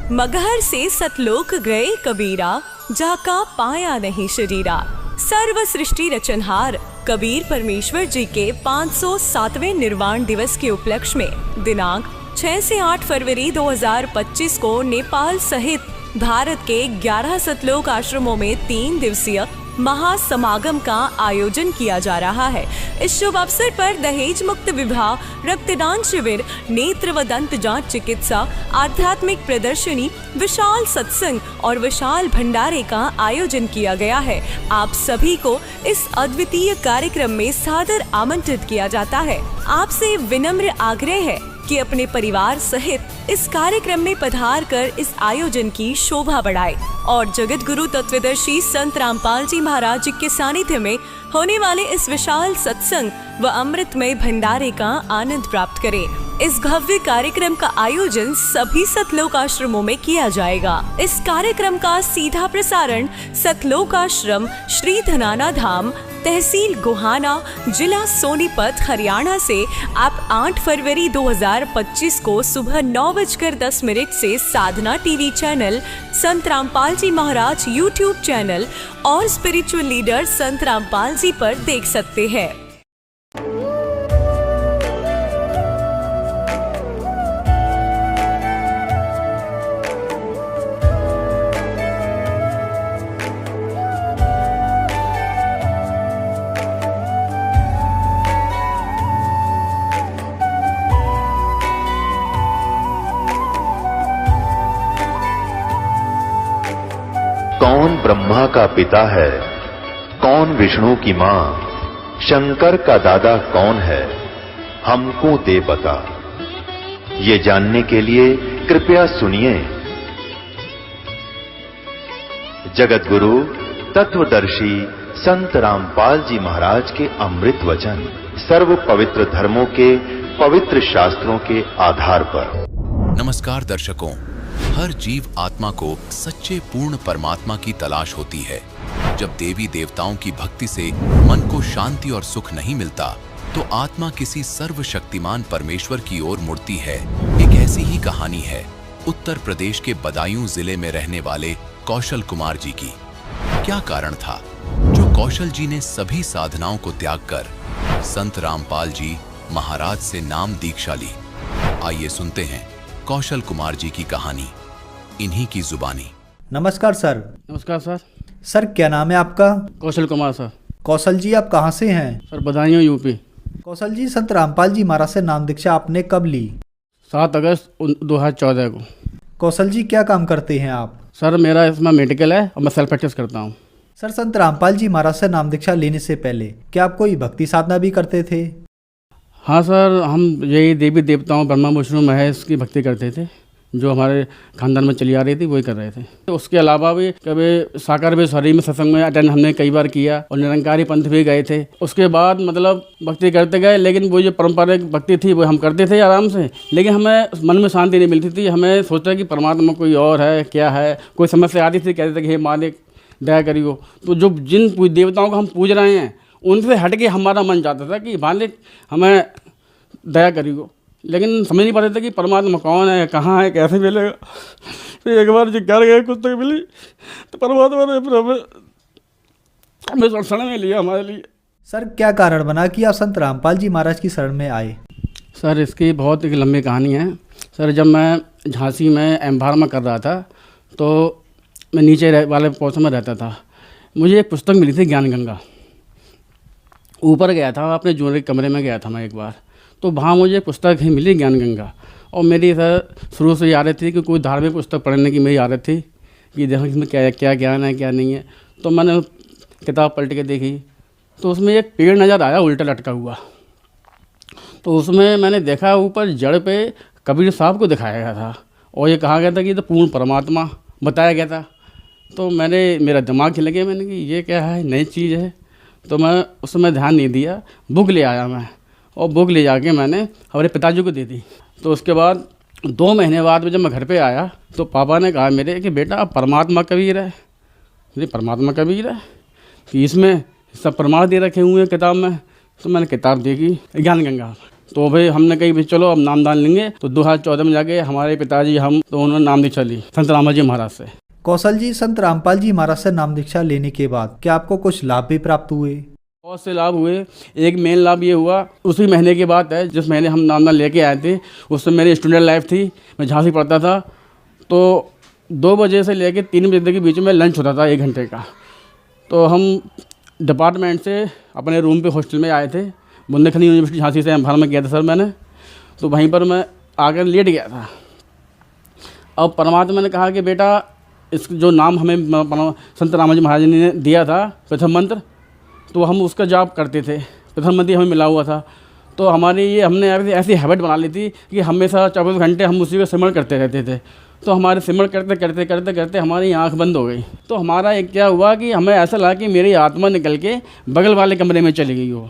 मगहर से सतलोक गए कबीरा, जाका पाया नहीं शरीरा। सर्व सृष्टि रचनहार कबीर परमेश्वर जी के 507वें निर्वाण दिवस के उपलक्ष्य में दिनांक 6 से 8 फरवरी 2025 को नेपाल सहित भारत के 11 सतलोक आश्रमों में 3 दिवसीय महासमागम का आयोजन किया जा रहा है। इस शुभ अवसर पर दहेज मुक्त विवाह, रक्तदान शिविर, नेत्र व दंत जांच चिकित्सा, आध्यात्मिक प्रदर्शनी, विशाल सत्संग और विशाल भंडारे का आयोजन किया गया है। आप सभी को इस अद्वितीय कार्यक्रम में सादर आमंत्रित किया जाता है। आपसे विनम्र आग्रह है कि अपने परिवार सहित इस कार्यक्रम में पधार कर इस आयोजन की शोभा बढ़ाए और जगत गुरु तत्वदर्शी संत रामपाल जी महाराज जी के सानिध्य में होने वाले इस विशाल सत्संग व अमृतमय भंडारे का आनंद प्राप्त करें। इस भव्य कार्यक्रम का आयोजन सभी सतलोक आश्रमों में किया जाएगा। इस कार्यक्रम का सीधा प्रसारण सतलोक आश्रम श्री धनाना धाम, तहसील गोहाना, जिला सोनीपत, हरियाणा से आप 8 फरवरी 2025 को सुबह 9:10 से साधना टीवी चैनल, संत रामपाल जी महाराज यूट्यूब चैनल और स्पिरिचुअल लीडर संत रामपाल जी पर देख सकते हैं। कौन ब्रह्मा का पिता है, कौन विष्णु की मां, शंकर का दादा कौन है, हमको दे बता। ये जानने के लिए कृपया सुनिए जगत गुरु तत्वदर्शी संत रामपाल जी महाराज के अमृत वचन सर्व पवित्र धर्मों के पवित्र शास्त्रों के आधार पर। नमस्कार दर्शकों, हर जीव आत्मा को सच्चे पूर्ण परमात्मा की तलाश होती है। जब देवी देवताओं की भक्ति से मन को शांति और सुख नहीं मिलता तो आत्मा किसी सर्वशक्तिमान परमेश्वर की ओर मुड़ती है। एक ऐसी ही कहानी है उत्तर प्रदेश के बदायूं जिले में रहने वाले कौशल कुमार जी की। क्या कारण था जो कौशल जी ने सभी साधनाओं को त्याग कर संत रामपाल जी महाराज से नाम दीक्षा ली? आइए सुनते हैं कौशल कुमार जी की कहानी इन्हीं की जुबानी। नमस्कार सर। नमस्कार सर। सर क्या नाम है आपका? कौशल कुमार सर। कौशल जी आप कहाँ से हैं? Sir Badaun UP. कौशल जी संत रामपाल जी महाराज से नाम दीक्षा आपने कब ली? 7 अगस्त 2014 को। कौशल जी क्या काम करते हैं आप? सर मेरा इसमें मेडिकल है और मैं सेल्फ प्रैक्टिस करता हूँ। सर संत रामपाल जी महाराज से नाम दीक्षा लेने से पहले क्या आप कोई भक्ति साधना भी करते थे? हाँ सर, हम यही देवी देवताओं ब्रह्मा विष्णु महेश की भक्ति करते थे जो हमारे खानदान में चली आ रही थी, वही कर रहे थे। तो उसके अलावा भी कभी साकार बेसरी में सत्संग में अटेंड हमने कई बार किया और निरंकारी पंथ भी गए थे। उसके बाद मतलब भक्ति करते गए, लेकिन वो जो पारंपरिक भक्ति थी वो हम करते थे आराम से, लेकिन हमें मन में शांति नहीं मिलती थी। हमें सोचा कि परमात्मा कोई और है, क्या है। कोई समस्या आती थी, कहते थे कि हे मालिक दया करियो। तो जो जिन देवताओं को हम पूज रहे हैं उनसे हट के हमारा मन चाहता था कि मालिक हमें दया करियो, लेकिन समझ नहीं पाते थे कि परमात्मा कौन है, कहाँ है, कैसे मिलेगा। फिर एक बार जिज्ञासा गए कुछ तक मिली तो परमात्मा ने फिर हमें शरण में लिया हमारे लिए। सर क्या कारण बना कि आप संत रामपाल जी महाराज की शरण में आए? सर इसकी बहुत एक लंबी कहानी है। सर जब मैं झांसी में एम्भार में कर रहा था तो मैं नीचे वाले पोर्शन में रहता था। मुझे एक पुस्तक मिली थी ज्ञान गंगा। ऊपर गया था, अपने जूनियर कमरे में गया था मैं एक बार, तो वहाँ मुझे पुस्तक ही मिली ज्ञान गंगा। और मेरी सर शुरू से ये आदत थी कि कोई धार्मिक पुस्तक पढ़ने की मेरी आदत थी कि देखो इसमें क्या क्या ज्ञान है क्या नहीं है। तो मैंने किताब पलट के देखी तो उसमें एक पेड़ नज़र आया उल्टा लटका हुआ। तो उसमें मैंने देखा ऊपर जड़ पे कबीर साहब को दिखाया गया था और ये कहा गया था कि ये तो पूर्ण परमात्मा बताया गया था। तो मेरा दिमाग हिल गया, मैंने कि ये क्या है, नई चीज़ है। तो मैं उस समय ध्यान नहीं दिया, बुक ले आया मैं और बुक ले जाके मैंने हमारे पिताजी को दे दी। तो उसके बाद 2 महीने बाद में जब मैं घर पे आया तो पापा ने कहा मेरे कि बेटा परमात्मा कबीर है। नहीं परमात्मा कबीर है कि इसमें सब प्रमाण दे रखे हुए हैं किताब में। तो मैंने किताब देखी ज्ञान गंगा। तो भाई हमने कही भाई चलो अब नामदान लेंगे। तो 2014 में जाके हमारे पिताजी हम तो उन्होंने नाम दीक्षा ली संत रामाजी महाराज से। कौशल जी, संत रामपाल जी महाराज से नाम दीक्षा लेने के बाद क्या आपको कुछ लाभ भी प्राप्त हुए? बहुत से लाभ हुए। एक मेन लाभ ये हुआ, उसी महीने की बात है जिस महीने हम नामदान लेके आए थे, उस समय मेरी स्टूडेंट लाइफ थी, मैं झांसी पढ़ता था। तो 2 बजे से लेके 3 बजे के बीच में लंच होता था 1 घंटे का। तो हम डिपार्टमेंट से अपने रूम पे हॉस्टल में आए थे, बुंदेलखंड यूनिवर्सिटी झांसी से एम्फार्मा में किया था सर मैंने। तो वहीं पर मैं आकर लेट गया था। अब परमात्मा ने कहा कि बेटा इस जो नाम हमें संत रामाजी महाराज ने दिया था प्रथम मंत्र, तो हम उसका जाप करते थे, प्रथम मंत्र हमें मिला हुआ था। तो हमारी ये हमने ऐसी हैबिट बना ली थी कि हमेशा 24 घंटे हम उसी को सिमरण करते रहते थे। तो हमारे सिमरण करते करते करते करते हमारी आंख बंद हो गई। तो हमारा एक क्या हुआ कि हमें ऐसा लगा कि मेरी आत्मा निकल के बगल वाले कमरे में चली गई हो।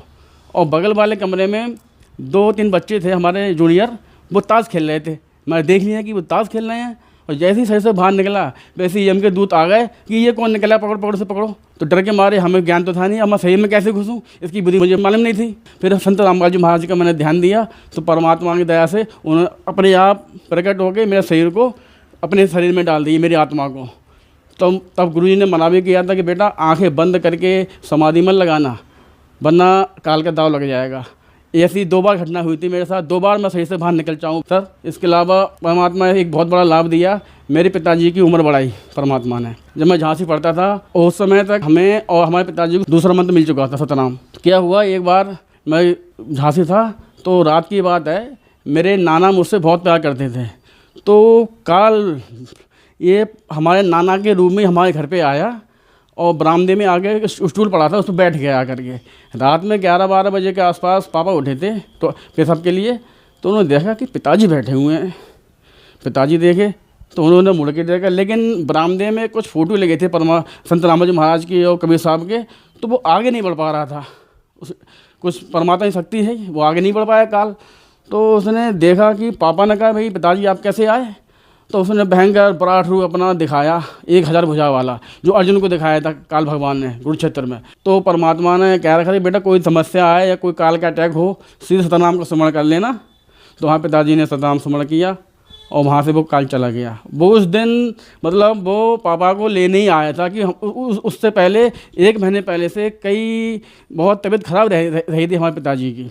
और बगल वाले कमरे में 2-3 बच्चे थे हमारे जूनियर, वो ताश खेल रहे थे। मैं देख लिया कि वो ताश खेल रहे हैं, और जैसे ही सही से बाहर निकला वैसे ही यम के दूत आ गए कि ये कौन निकला, पकड़ो पकड़ो से पकड़ो। तो डर के मारे, हमें ज्ञान तो था नहीं, अब मैं सही में कैसे घुसूँ, इसकी बुद्धि मुझे मालूम नहीं थी। फिर संत रामपाल जी महाराज का मैंने ध्यान दिया, तो परमात्मा की दया से उन्होंने अपने आप प्रकट होकर मेरे शरीर को अपने शरीर में डाल दी, मेरी आत्मा को। तो तब गुरुजी ने मना भी किया था कि बेटा आंखें बंद करके समाधि मत लगाना, वरना काल का दाव लग जाएगा। ऐसी 2 बार घटना हुई थी मेरे साथ, 2 बार मैं सही से बाहर निकल चाहूँ सर। इसके अलावा परमात्मा ने एक बहुत बड़ा लाभ दिया, मेरे पिताजी की उम्र बढ़ाई परमात्मा ने। जब मैं झांसी पढ़ता था उस समय तक हमें और हमारे पिताजी को दूसरा मंत्र मिल चुका था, सतनाम। क्या हुआ, एक बार मैं झांसी था तो रात की बात है, मेरे नाना मुझसे बहुत प्यार करते थे। तो काल ये हमारे नाना के रूम में हमारे घर पे आया और बरामदे में आके स्टूल पड़ा था, उस पर बैठ गया आकर के। रात में 11-12 बजे के आसपास पापा उठे थे तो पेशाब के लिए, तो उन्होंने देखा कि पिताजी बैठे हुए हैं। पिताजी देखे तो उन्होंने मुड़ के देखा, लेकिन बरामदे में कुछ फ़ोटो लगे थे संत रामाजी महाराज की और कबीर साहब के, तो वो आगे नहीं बढ़ पा रहा था। कुछ परमात्मा की शक्ति है, वो आगे नहीं बढ़ पाया काल। तो उसने देखा कि पापा ने कहा भाई पिताजी आप कैसे आए? तो उसने भयंकर पराठ रूप अपना दिखाया, 1000 भुजा वाला, जो अर्जुन को दिखाया था काल भगवान ने कुरुक्षेत्र में। तो परमात्मा ने कह रखा था बेटा कोई समस्या आए या कोई काल का अटैक हो, सीधे सतनाम को स्मरण कर लेना। तो वहाँ पिताजी ने सतनाम स्मरण किया और वहाँ से वो काल चला गया। वो उस दिन मतलब वो पापा को लेने ही आया था कि उससे पहले 1 महीने पहले से कई बहुत तबीयत खराब रही थी हमारे पिताजी की।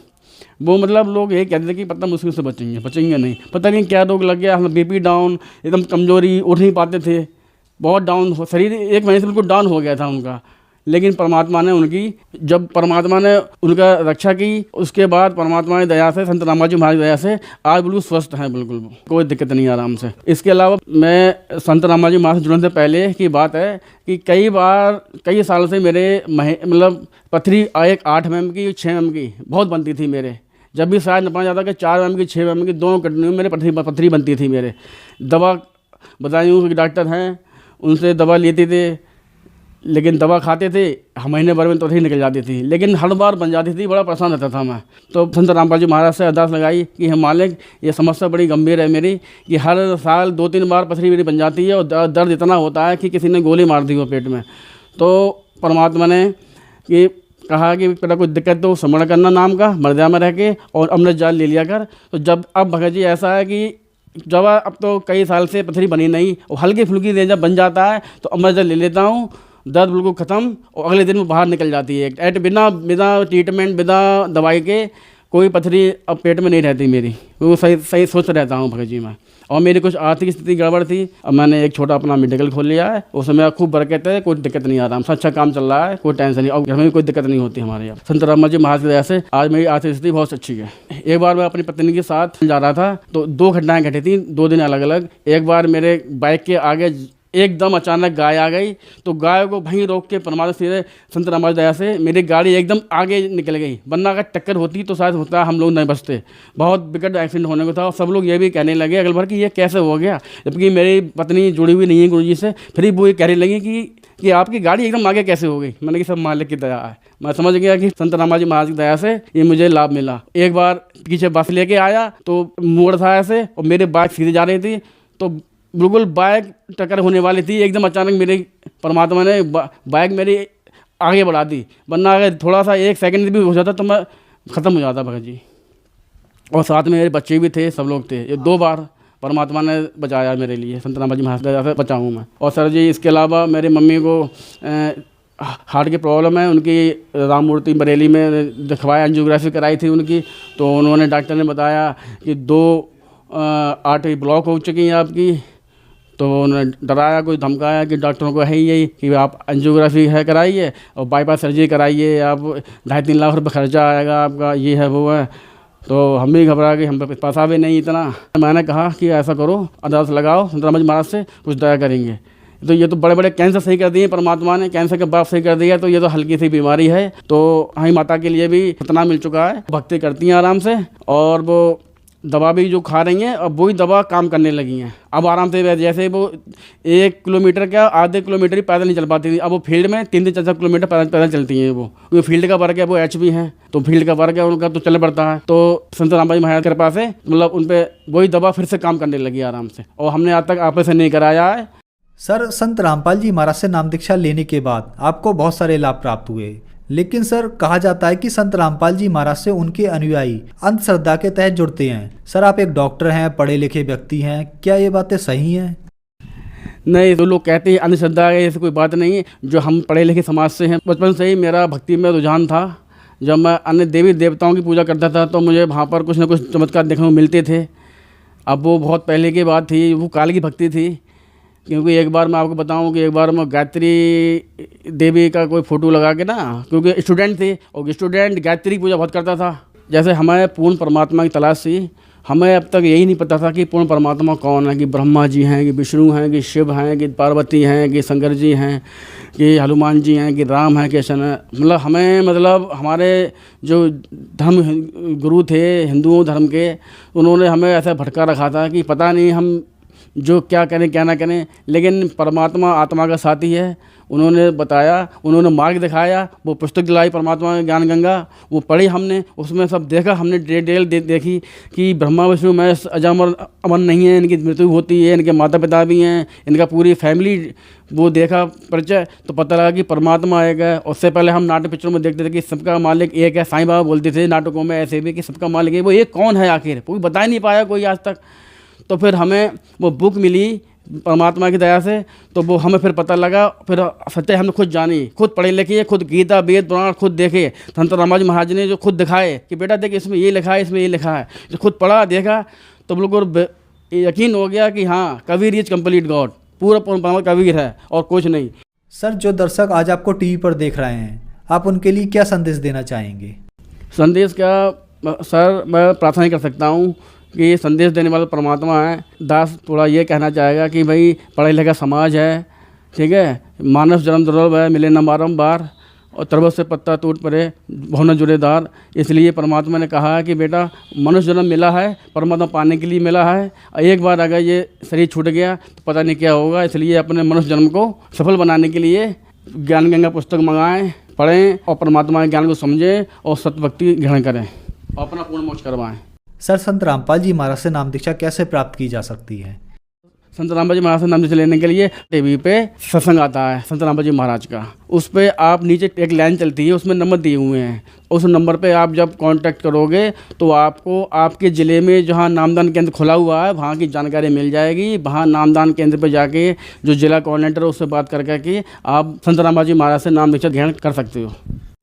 वो मतलब लोग ये कहते थे कि पता मुश्किल से बचेंगे नहीं, पता नहीं क्या रोग लग गया, बीपी डाउन, एकदम कमजोरी, उठ नहीं पाते थे, बहुत डाउन शरीर 1 महीने से बिल्कुल डाउन हो गया था उनका। लेकिन परमात्मा ने जब परमात्मा ने उनका रक्षा की, उसके बाद परमात्मा की दया से, संत रामाजी महाराज की दया से आज बिल्कुल स्वस्थ हैं, बिल्कुल कोई दिक्कत नहीं, आराम से। इसके अलावा मैं संत रामाजी महाराज से जुड़ने से पहले की बात है कि कई साल से मेरे मतलब पथरी 8 mm की 6 mm की बहुत बनती थी मेरे। जब भी शायद नपा जाता कि 4 mm की 6 mm की दोनों कटनी में मेरे पथरी बनती थी मेरे। दवा बताई कि डॉक्टर हैं, उनसे दवा लेते थे, लेकिन दवा खाते थे, महीने भर में तो ही निकल जाती थी, लेकिन हर बार बन जाती थी, बड़ा परेशान रहता था मैं। तो संत रामपाल जी महाराज से अरदास लगाई कि हम मालिक ये समस्या बड़ी गंभीर है मेरी, कि हर साल 2-3 बार पथरी मेरी बन जाती है और दर्द इतना होता है कि किसी ने गोली मार दी हो पेट में। तो परमात्मा ने कि कहा कि बेटा कोई दिक्कत तो स्मरण करना नाम का, मर्यादा में रह के, और अमृत जाल ले लिया कर। तो जब अब भगत जी ऐसा है कि जब अब तो कई साल से पथरी बनी नहीं, और हल्की फुल्की दे जब बन जाता है तो अमृत जाल ले लेता हूँ, दर्द बिल्कुल ख़त्म, और अगले दिन वो बाहर निकल जाती है। बिना ट्रीटमेंट, बिना दवाई के कोई पथरी अब पेट में नहीं रहती मेरी। वो सही सोच रहता हूँ भगत जी मैं। और मेरी कुछ आर्थिक स्थिति गड़बड़ थी, अब मैंने एक छोटा अपना मेडिकल खोल लिया है, उसमें खूब बरकत है, कोई दिक्कत नहीं आ रहा, अच्छा काम चल रहा है, कोई टेंशन नहीं, और घर में भी कोई दिक्कत नहीं होती हमारे यहाँ। संत रामाजी महाराज की दया से आज मेरी आर्थिक स्थिति बहुत अच्छी है। एक बार मैं अपनी पत्नी के साथ जा रहा था तो 2 घटनाएं घटी थी, 2 दिन अलग अलग। एक बार मेरे बाइक के आगे एकदम अचानक गाय आ गई, तो गाय को वहीं रोक के परमात्मा सीधे संत रामाजी दया से मेरी गाड़ी एकदम आगे निकल गई, वरना अगर टक्कर होती तो शायद होता हम लोग नहीं बचते। बहुत बिकट एक्सीडेंट होने को था, और सब लोग ये भी कहने लगे अगल भर कि ये कैसे हो गया, जबकि मेरी पत्नी जुड़ी हुई नहीं है गुरुजी से। फिर वो ये कहने लगी कि आपकी गाड़ी एकदम आगे कैसे हो गई। मैंने कि सब मालिक की दया है। मैं समझ गया कि संत रामाजी महाराज की दया से ये मुझे लाभ मिला। एक बार पीछे बस लेके आया तो मोड़ था ऐसे, और मेरे बाइक सीधे जा रही थी, तो बिल्कुल बाइक टक्कर होने वाली थी, एकदम अचानक मेरे परमात्मा ने बाइक मेरी आगे बढ़ा दी, वरना अगर थोड़ा सा 1 सेकंड भी हो जाता तो मैं ख़त्म हो जाता भगत जी। और साथ में मेरे बच्चे भी थे, सब लोग थे। ये 2 बार परमात्मा ने बचाया मेरे लिए, संत रामपाल जी महाराज से बचा हूँ मैं। और सर जी इसके अलावा मेरी मम्मी को हार्ट की प्रॉब्लम है, उनकी राम मूर्ति बरेली में दिखवाया, एंजियोग्राफी कराई थी उनकी, तो उन्होंने डॉक्टर ने बताया कि 2 आर्टरी ब्लॉक हो चुकी हैं आपकी। तो उन्होंने डराया, कोई धमकाया कि डॉक्टरों को है ही यही कि आप एंजियोग्राफी है कराइए और बाईपास सर्जरी कराइए, आप 2.5-3 लाख रुपये खर्चा आएगा आपका, ये है वो है। तो हम भी घबरा गए, हम पे पैसा भी नहीं इतना। मैंने कहा कि ऐसा करो, अरदास लगाओ संत रामपाल जी महाराज से, कुछ दया करेंगे। तो ये तो बड़े बड़े कैंसर सही कर दिए परमात्मा ने, कैंसर के बाप सही कर दिया, तो ये तो हल्की सी बीमारी है। तो हमारी माता के लिए भी इतना मिल चुका है, भक्ति करती हैं आराम से, और वो दवा भी जो खा रही हैं अब वही दवा काम करने लगी हैं। अब आराम से, जैसे वो 1 किलोमीटर क्या आधे किलोमीटर ही पैदल नहीं चल पाती थी, अब वो फील्ड में 3-4 किलोमीटर पैदल चलती हैं। वो फील्ड का वर्क है, वो एचपी हैं, तो फील्ड का वर्क है उनका, तो चलना पड़ता है। तो संत रामपाल जी महाराज के कृपा से मतलब उन पर वही दवा फिर से काम करने लगी आराम से, और हमने आज तक ऑपरेशन नहीं कराया है। सर, संत रामपाल जी महाराज से नाम दीक्षा लेने के बाद आपको बहुत सारे लाभ प्राप्त हुए, लेकिन सर कहा जाता है कि संत रामपाल जी महाराज से उनके अनुयायी अंधश्रद्धा के तहत जुड़ते हैं। सर, आप एक डॉक्टर हैं, पढ़े लिखे व्यक्ति हैं, क्या ये बातें सही हैं? नहीं, तो लोग कहते हैं अंधश्रद्धा है, ऐसी कोई बात नहीं है। जो हम पढ़े लिखे समाज से हैं, बचपन से ही मेरा भक्ति में रुझान था। जब मैं अन्य देवी देवताओं की पूजा करता था तो मुझे वहाँ पर कुछ न कुछ चमत्कार देखने को मिलते थे। अब वो बहुत पहले की बात थी, वो काल की भक्ति थी। क्योंकि एक बार मैं आपको बताऊं कि एक बार मैं गायत्री देवी का कोई फ़ोटो लगा के ना, क्योंकि स्टूडेंट थे और स्टूडेंट गायत्री की पूजा बहुत करता था। जैसे हमें पूर्ण परमात्मा की तलाश थी, हमें अब तक यही नहीं पता था कि पूर्ण परमात्मा कौन है, कि ब्रह्मा जी हैं, कि विष्णु हैं, कि शिव हैं, कि पार्वती हैं, कि शंकर जी हैं, कि हनुमान जी हैं, कि राम हैं, कृष्ण है। मतलब हमें हमारे जो धर्म गुरु थे हिंदुओं धर्म के, उन्होंने हमें ऐसा भटका रखा था कि पता नहीं हम जो क्या करें क्या ना करें। लेकिन परमात्मा आत्मा का साथी है, उन्होंने बताया, उन्होंने मार्ग दिखाया। वो पुस्तक दिलाई परमात्मा की ज्ञान गंगा, वो पढ़ी हमने, उसमें सब देखा हमने, डिटेल देखी कि ब्रह्मा विष्णु में अजर अमर नहीं है, इनकी मृत्यु होती है, इनके माता पिता भी हैं, इनका पूरी फैमिली वो देखा परिचय, तो पता लगा कि परमात्मा एक है। उससे पहले हम नाटक पिक्चरों में देखते थे कि सबका मालिक एक है, साईं बाबा बोलते थे नाटकों में ऐसे भी कि सबका मालिक है, वो एक कौन है आखिर, कोई बता ही नहीं पाया कोई आज तक। तो फिर हमें वो बुक मिली परमात्मा की दया से, तो वो हमें फिर पता लगा, फिर सच्चाई हमने खुद जानी, खुद पढ़े लिखे, खुद गीता वेद पुराण खुद देखे। संत रामपाल जी महाराज ने जो खुद दिखाए कि बेटा देख इसमें ये लिखा है, इसमें ये लिखा है, जो खुद पढ़ा देखा तो बिल्कुल यकीन हो गया कि हाँ, कबीर इज कंप्लीट गॉड, पूरा कबीर है और कुछ नहीं। सर, जो दर्शक आज आपको टीवी पर देख रहे हैं, आप उनके लिए क्या संदेश देना चाहेंगे? संदेश क्या सर, मैं प्रार्थना कर सकता हूँ कि संदेश देने वाला परमात्मा है। दास थोड़ा ये कहना चाहेगा कि भाई पढ़ा लिखा समाज है, ठीक है, मानव जन्म दुर्लभ है, मिले न बारंबार, और तरबत से पत्ता टूट पड़े बहु न जुड़ेदार। इसलिए परमात्मा ने कहा है कि बेटा मनुष्य जन्म मिला है, परमात्मा पाने के लिए मिला है, एक बार अगर ये शरीर छूट गया तो पता नहीं क्या होगा। इसलिए अपने मनुष्य जन्म को सफल बनाने के लिए ज्ञान गंगा पुस्तक मंगाएं, पढ़ें और परमात्मा के ज्ञान को समझें और सतभक्ति ग्रहण करें और अपना पूर्ण मोक्ष करवाएं। सर, संत रामपाल जी महाराज से नाम दीक्षा कैसे प्राप्त की जा सकती है? संत रामपाल जी महाराज से नाम दीक्षा लेने के लिए टीवी पे सत्संग आता है संत रामपाल जी महाराज का, उस पर आप नीचे एक लाइन चलती है, उसमें नंबर दिए हुए हैं। उस नंबर पे आप जब कांटेक्ट करोगे तो आपको आपके ज़िले में जहाँ नामदान केंद्र खुला हुआ है वहाँ की जानकारी मिल जाएगी। वहाँ नामदान केंद्र पर जाके जो जिला कोऑर्डिनेटर है उससे बात करके आप संत रामपाल जी महाराज से नाम दीक्षा ग्रहण कर सकते हो।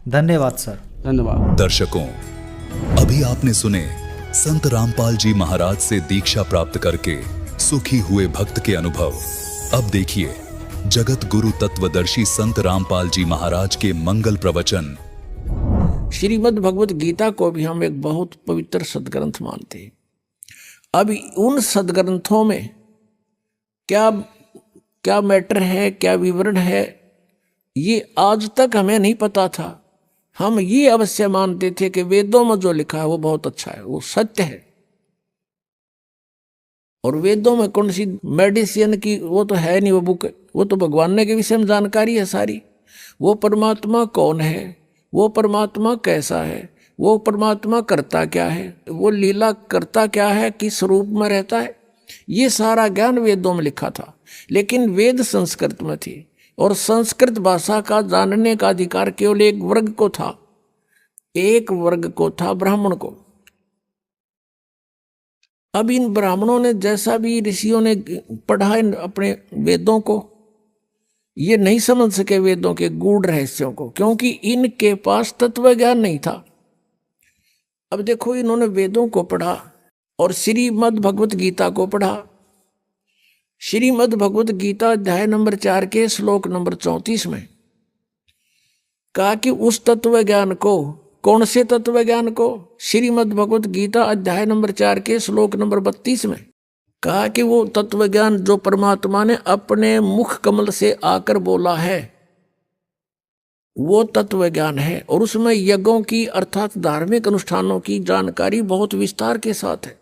धन्यवाद सर। धन्यवाद। दर्शकों, अभी आपने सुने संत रामपाल जी महाराज से दीक्षा प्राप्त करके सुखी हुए भक्त के अनुभव। अब देखिए जगत गुरु तत्वदर्शी संत रामपाल जी महाराज के मंगल प्रवचन। श्रीमद् भगवत गीता को भी हम एक बहुत पवित्र सदग्रंथ मानते हैं। अब उन सदग्रंथों में क्या क्या मैटर है, क्या विवरण है, ये आज तक हमें नहीं पता था। हम ये अवश्य मानते थे कि वेदों में जो लिखा है वो बहुत अच्छा है, वो सत्य है। और वेदों में कौन सी मेडिसिन की वो तो है नहीं, वो बुक, वो तो भगवान ने के विषय में जानकारी है सारी। वो परमात्मा कौन है, वो परमात्मा कैसा है, वो परमात्मा करता क्या है, वो लीला करता क्या है, किस रूप में रहता है, ये सारा ज्ञान वेदों में लिखा था। लेकिन वेद संस्कृत में थी और संस्कृत भाषा का जानने का अधिकार केवल एक वर्ग को था, एक वर्ग को था, ब्राह्मण को। अब इन ब्राह्मणों ने जैसा भी ऋषियों ने पढ़ा इन अपने वेदों को, ये नहीं समझ सके वेदों के गूढ़ रहस्यों को, क्योंकि इनके पास तत्व ज्ञान नहीं था। अब देखो, इन्होंने वेदों को पढ़ा और श्रीमद् भगवत गीता को पढ़ा। श्रीमद् भगवत गीता अध्याय नंबर 4 के श्लोक नंबर 34 में कहा कि उस तत्व ज्ञान को, कौन से तत्व ज्ञान को? श्रीमद् भगवत गीता अध्याय नंबर 4 के श्लोक नंबर 32 में कहा कि वो तत्व ज्ञान जो परमात्मा ने अपने मुख कमल से आकर बोला है, वो तत्व ज्ञान है। और उसमें यज्ञों की अर्थात धार्मिक अनुष्ठानों की जानकारी बहुत विस्तार के साथ है।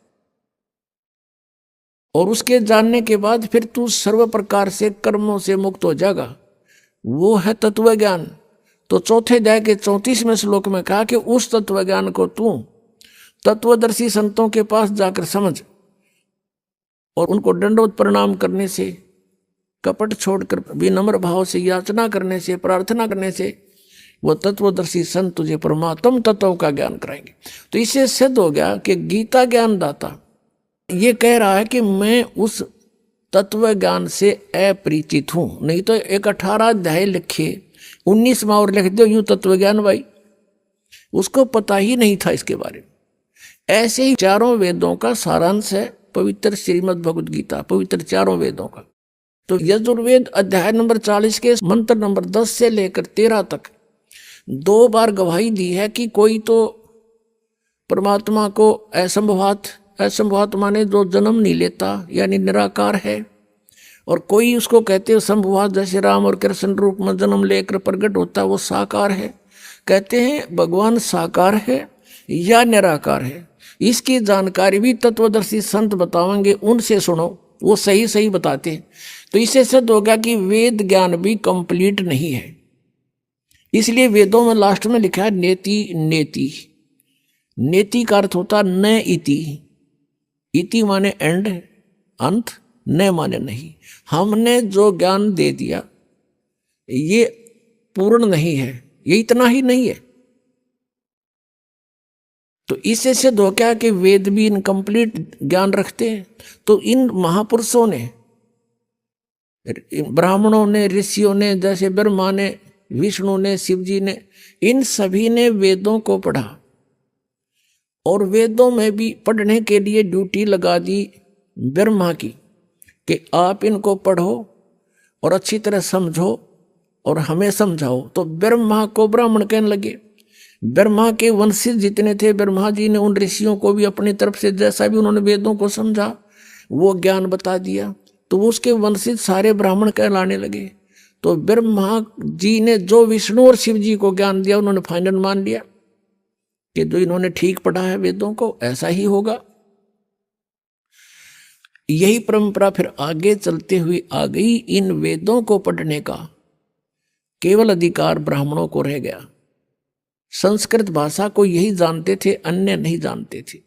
और उसके जानने के बाद फिर तू सर्व प्रकार से कर्मों से मुक्त हो जाएगा, वो है तत्व ज्ञान। तो चौथे अध्याय के 34वें श्लोक में कहा कि उस तत्व ज्ञान को तू तत्वदर्शी संतों के पास जाकर समझ और उनको दंडवत प्रणाम करने से, कपट छोड़कर विनम्र भाव से याचना करने से, प्रार्थना करने से वो तत्वदर्शी संत तुझे परमात्म तत्व का ज्ञान कराएंगे। तो इससे सिद्ध हो गया कि गीता ज्ञान दाता ये कह रहा है कि मैं उस तत्व ज्ञान से अपरिचित हूं। नहीं तो एक 18 अध्याय लिखे, 19वां और लिख दो यूं तत्व ज्ञान भाई, उसको पता ही नहीं था इसके बारे में। ऐसे ही चारों वेदों का सारांश है पवित्र श्रीमद् भगवद गीता, पवित्र चारों वेदों का। तो यजुर्वेद अध्याय नंबर 40 के मंत्र नंबर 10 से लेकर 13 तक 2 बार गवाही दी है कि कोई तो परमात्मा को असंभवात माने जो जन्म नहीं लेता यानी निराकार है, और कोई उसको कहते हैं संभवात जैसे राम और कृष्ण रूप में जन्म लेकर प्रकट होता वो साकार है। कहते हैं भगवान साकार है या निराकार है, इसकी जानकारी भी तत्वदर्शी संत बताएंगे, उनसे सुनो, वो सही सही बताते हैं। तो इससे सिद्ध हो गया कि वेद ज्ञान भी कंप्लीट नहीं है। इसलिए वेदों में लास्ट में लिखा है नेति नेति। नेति का अर्थ होता न इति, इति माने एंड अंत, न माने नहीं। हमने जो ज्ञान दे दिया ये पूर्ण नहीं है, ये इतना ही नहीं है। तो इससे सिद्ध हो गया कि वेद भी इनकम्प्लीट ज्ञान रखते हैं। तो इन महापुरुषों ने, ब्राह्मणों ने, ऋषियों ने, जैसे ब्रह्मा ने, विष्णु ने, शिव जी ने, इन सभी ने वेदों को पढ़ा और वेदों में भी पढ़ने के लिए ड्यूटी लगा दी ब्रह्मा की कि आप इनको पढ़ो और अच्छी तरह समझो और हमें समझाओ। तो ब्रह्मा को ब्राह्मण कहने लगे। ब्रह्मा के वंशज जितने थे, ब्रह्मा जी ने उन ऋषियों को भी अपनी तरफ से जैसा भी उन्होंने वेदों को समझा वो ज्ञान बता दिया, तो उसके वंशज सारे ब्राह्मण कहलाने लगे। तो ब्रह्मा जी ने जो विष्णु और शिव जी को ज्ञान दिया उन्होंने फाइनल मान लिया कि जो इन्होंने ठीक पढ़ा है वेदों को ऐसा ही होगा। यही परंपरा फिर आगे चलते हुए आ गई। इन वेदों को पढ़ने का केवल अधिकार ब्राह्मणों को रह गया। संस्कृत भाषा को यही जानते थे, अन्य नहीं जानते थे।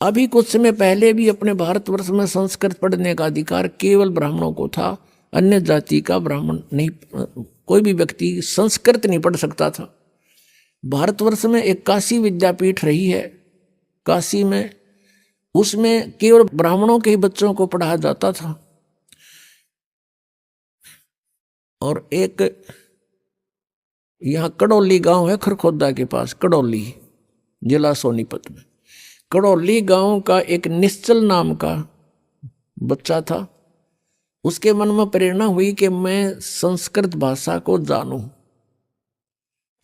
अभी कुछ समय पहले भी अपने भारतवर्ष में संस्कृत पढ़ने का अधिकार केवल ब्राह्मणों को था, अन्य जाति का ब्राह्मण नहीं, कोई भी व्यक्ति संस्कृत नहीं पढ़ सकता था। भारतवर्ष में एक काशी विद्यापीठ रही है, काशी में, उसमें केवल ब्राह्मणों के ही बच्चों को पढ़ाया जाता था। और एक यहाँ कड़ौली गांव है खरखोदा के पास, कड़ौली जिला सोनीपत में। कड़ौली गांव का एक निश्चल नाम का बच्चा था। उसके मन में प्रेरणा हुई कि मैं संस्कृत भाषा को जानूं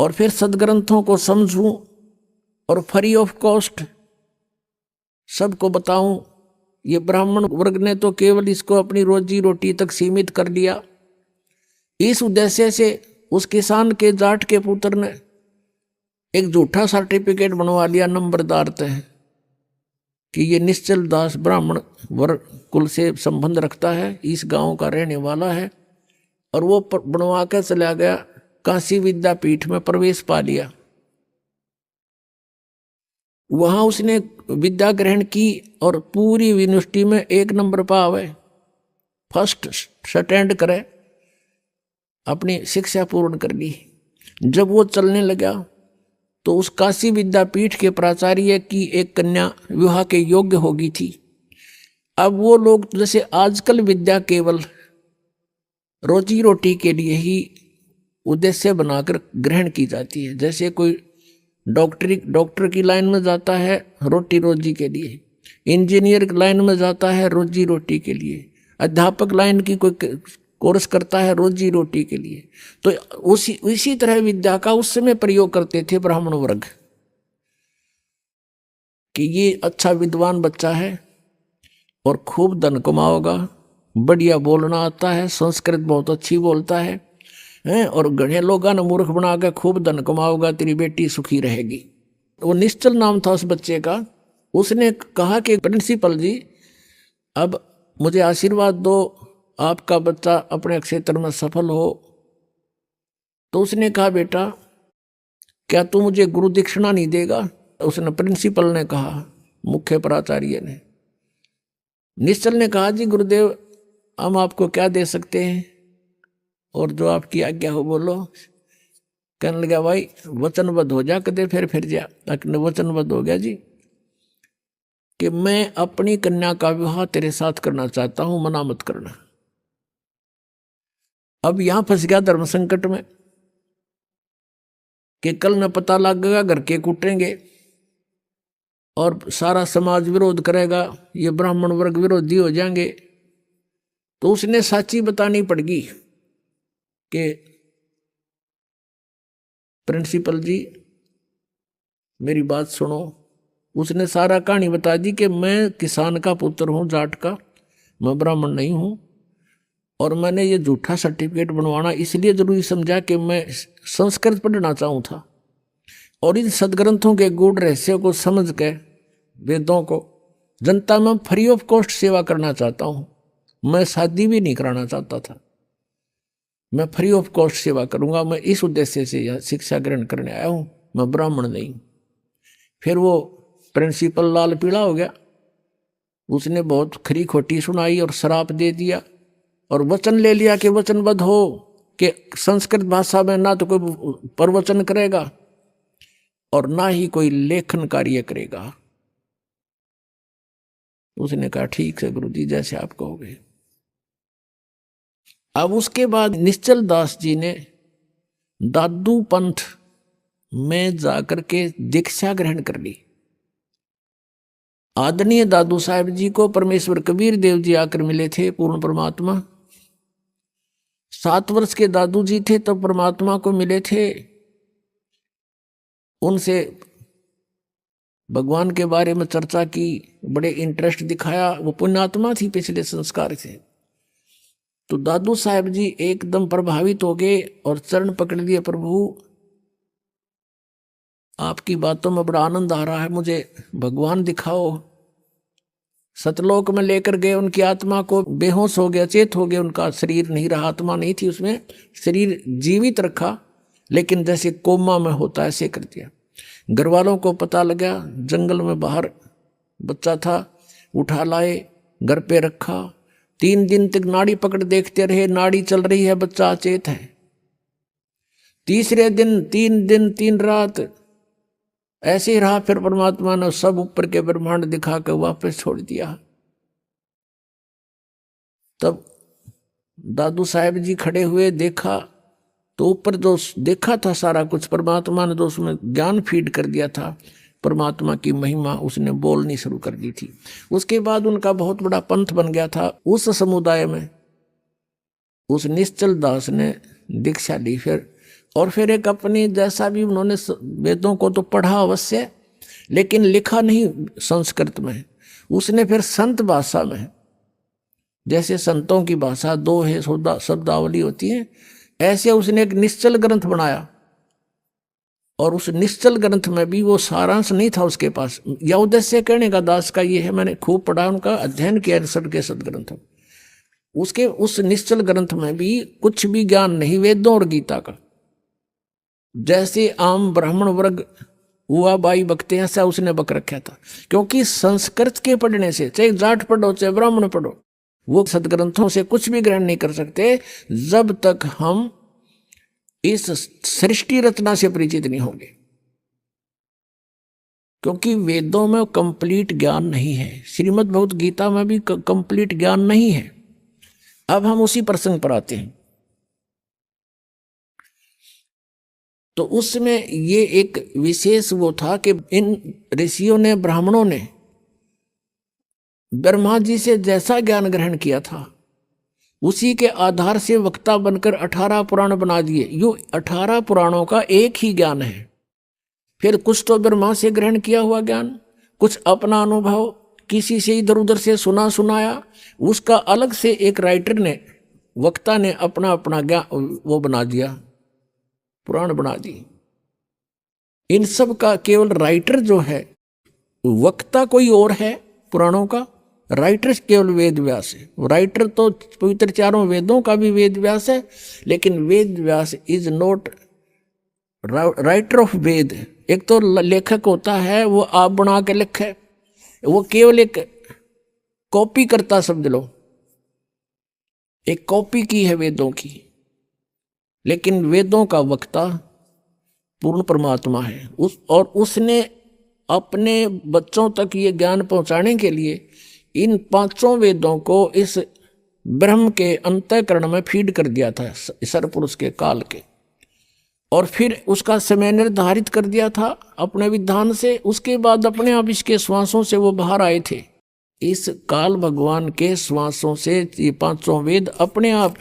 और फिर सदग्रंथों को समझूं और फ्री ऑफ कॉस्ट सबको बताऊं। ये ब्राह्मण वर्ग ने तो केवल इसको अपनी रोजी रोटी तक सीमित कर लिया। इस उद्देश्य से उस किसान के जाट के पुत्र ने एक झूठा सर्टिफिकेट बनवा लिया नंबरदार तय कि ये निश्चल दास ब्राह्मण वर्ग कुल से संबंध रखता है, इस गांव का रहने वाला है, और वो बनवा कर चला गया। काशी विद्यापीठ में प्रवेश पा लिया। वहां उसने विद्या ग्रहण की और पूरी यूनिवर्सिटी में 1 नंबर पावे, फर्स्ट स्टैंड करे, अपनी शिक्षा पूर्ण कर ली। जब वो चलने लगा तो उस काशी विद्यापीठ के प्राचार्य की एक कन्या विवाह के योग्य होगी थी। अब वो लोग जैसे आजकल विद्या केवल रोजी रोटी के लिए ही उद्देश्य बनाकर ग्रहण की जाती है। जैसे कोई डॉक्टर की लाइन में जाता है रोटी रोजी के लिए, इंजीनियर लाइन में जाता है रोजी रोटी के लिए, अध्यापक लाइन की कोई कोर्स करता है रोजी रोटी के लिए। तो उसी तरह विद्या का उस समय प्रयोग करते थे ब्राह्मण वर्ग कि ये अच्छा विद्वान बच्चा है और खूब धन कमाओगा, बढ़िया बोलना आता है, संस्कृत बहुत अच्छी बोलता है और घने लोगों ने मूर्ख बना के खूब धन कमाओगा, तेरी बेटी सुखी रहेगी। वो निश्चल नाम था उस बच्चे का। उसने कहा कि प्रिंसिपल जी अब मुझे आशीर्वाद दो, आपका बच्चा अपने क्षेत्र में सफल हो। तो उसने कहा बेटा क्या तू मुझे गुरु दीक्षिणा नहीं देगा? उसने प्रिंसिपल ने कहा, मुख्य प्राचार्य ने। निश्चल ने कहा जी गुरुदेव हम आपको क्या दे सकते हैं और जो आपकी आज्ञा हो बोलो। कहने लगा भाई वचनबद्ध हो जा, कदे फिर जा। वचनबद्ध हो गया जी कि मैं अपनी कन्या का विवाह तेरे साथ करना चाहता हूं, मना मत करना। अब यहां फंस गया धर्म संकट में कि कल न पता लगेगा घर के कूटेंगे और सारा समाज विरोध करेगा, ये ब्राह्मण वर्ग विरोधी हो जाएंगे। तो उसने साची बतानी पड़गी कि प्रिंसिपल जी मेरी बात सुनो। उसने सारा कहानी बता दी कि मैं किसान का पुत्र हूं, जाट का, मैं ब्राह्मण नहीं हूं और मैंने ये झूठा सर्टिफिकेट बनवाना इसलिए जरूरी समझा कि मैं संस्कृत पढ़ना चाहूँ था और इन सदग्रंथों के गूढ़ रहस्य को समझ के वेदों को जनता में फ्री ऑफ कॉस्ट सेवा करना चाहता हूँ। मैं शादी भी नहीं कराना चाहता था, मैं फ्री ऑफ कॉस्ट सेवा करूँगा, मैं इस उद्देश्य से यह शिक्षा ग्रहण करने आया हूँ, मैं ब्राह्मण नहीं। फिर वो प्रिंसिपल लाल पीला हो गया, उसने बहुत खरी खोटी सुनाई और श्राप दे दिया और वचन ले लिया कि वचनबद्ध हो कि संस्कृत भाषा में ना तो कोई प्रवचन करेगा और ना ही कोई लेखन कार्य करेगा। उसने कहा ठीक है गुरु जी जैसे आप कहोगे। अब उसके बाद निश्चल दास जी ने दादू पंथ में जाकर के दीक्षा ग्रहण कर ली। आदरणीय दादू साहब जी को परमेश्वर कबीर देव जी आकर मिले थे, पूर्ण परमात्मा। 7 वर्ष के दादू जी थे तब परमात्मा को मिले थे। उनसे भगवान के बारे में चर्चा की, बड़े इंटरेस्ट दिखाया। वो पुण्यात्मा थी, पिछले संस्कार थे। तो दादू साहब जी एकदम प्रभावित हो गए और चरण पकड़ लिए, प्रभु आपकी बातों में बड़ा आनंद आ रहा है, मुझे भगवान दिखाओ। सतलोक में लेकर गए, उनकी आत्मा को बेहोश हो गया, चेत हो गया, उनका शरीर नहीं रहा, आत्मा नहीं थी उसमें, शरीर जीवित रखा लेकिन जैसे कोमा में होता है ऐसे कर दिया। घर वालों को पता लगा, जंगल में बाहर बच्चा था, उठा लाए, घर पे रखा। 3 दिन तक नाड़ी पकड़ देखते रहे, नाड़ी चल रही है, बच्चा अचेत है। तीसरे दिन 3 दिन 3 रात ऐसे ही रहा। फिर परमात्मा ने सब ऊपर के ब्रह्मांड दिखा कर वापस छोड़ दिया। तब दादू साहब जी खड़े हुए, देखा तो ऊपर जो देखा था सारा कुछ परमात्मा ने तो उसमें ज्ञान फीड कर दिया था, परमात्मा की महिमा उसने बोलनी शुरू कर दी थी। उसके बाद उनका बहुत बड़ा पंथ बन गया था। उस समुदाय में उस निश्चल दास ने दीक्षा ली। फिर एक अपनी जैसा भी उन्होंने वेदों को तो पढ़ा अवश्य, लेकिन लिखा नहीं संस्कृत में। उसने फिर संत भाषा में, जैसे संतों की भाषा 2 है, शब्दावली होती है, ऐसे उसने एक निश्चल ग्रंथ बनाया। और उस निश्चल ग्रंथ में भी वो सारांश नहीं था उसके पास। या उद्देश्य कहने का दास का ये है, मैंने खूब पढ़ा, उनका अध्ययन किया ऋषभ के सदग्रंथ। उसके उस निश्चल ग्रंथ में भी कुछ भी ज्ञान नहीं वेदों और गीता का। जैसे आम ब्राह्मण वर्ग हुआ बाई बकते हैं, ऐसा उसने बक रखा था। क्योंकि संस्कृत के पढ़ने से, चाहे जाट पढ़ो चाहे ब्राह्मण पढ़ो, वो सदग्रंथों से कुछ भी ग्रहण नहीं कर सकते जब तक हम इस सृष्टि रचना से परिचित नहीं होंगे। क्योंकि वेदों में कंप्लीट ज्ञान नहीं है, श्रीमद् भगवत गीता में भी कंप्लीट ज्ञान नहीं है। अब हम उसी प्रसंग पर आते हैं। तो उसमें ये एक विशेष वो था कि इन ऋषियों ने, ब्राह्मणों ने ब्रह्मा जी से जैसा ज्ञान ग्रहण किया था उसी के आधार से वक्ता बनकर 18 पुराण बना दिए। यो 18 पुराणों का एक ही ज्ञान है। फिर कुछ तो ब्रह्मा से ग्रहण किया हुआ ज्ञान, कुछ अपना अनुभव, किसी से इधर उधर से सुना सुनाया, उसका अलग से एक राइटर ने, वक्ता ने अपना अपना ज्ञान वो बना दिया, पुराण बना दी। इन सब का केवल राइटर जो है, वक्ता कोई और है पुराणों का, राइटर केवल वेद व्यास है। राइटर तो पवित्र चारों वेदों का भी वेद व्यास है, लेकिन Ved Vyas is not writer of वेद। एक तो लेखक होता है, वो आप बना के लिखे, वो केवल एक कॉपी करता, समझ लो एक कॉपी की है वेदों की। लेकिन वेदों का वक्ता पूर्ण परमात्मा है। उसने अपने बच्चों तक ये ज्ञान पहुंचाने के लिए इन 5 वेदों को इस ब्रह्म के अंतःकरण में फीड कर दिया था, सरपुरुष के काल के, और फिर उसका समय निर्धारित कर दिया था अपने विधान से। उसके बाद अपने आप इसके श्वासों से वो बाहर आए थे। इस काल भगवान के श्वासों से ये 5 वेद अपने आप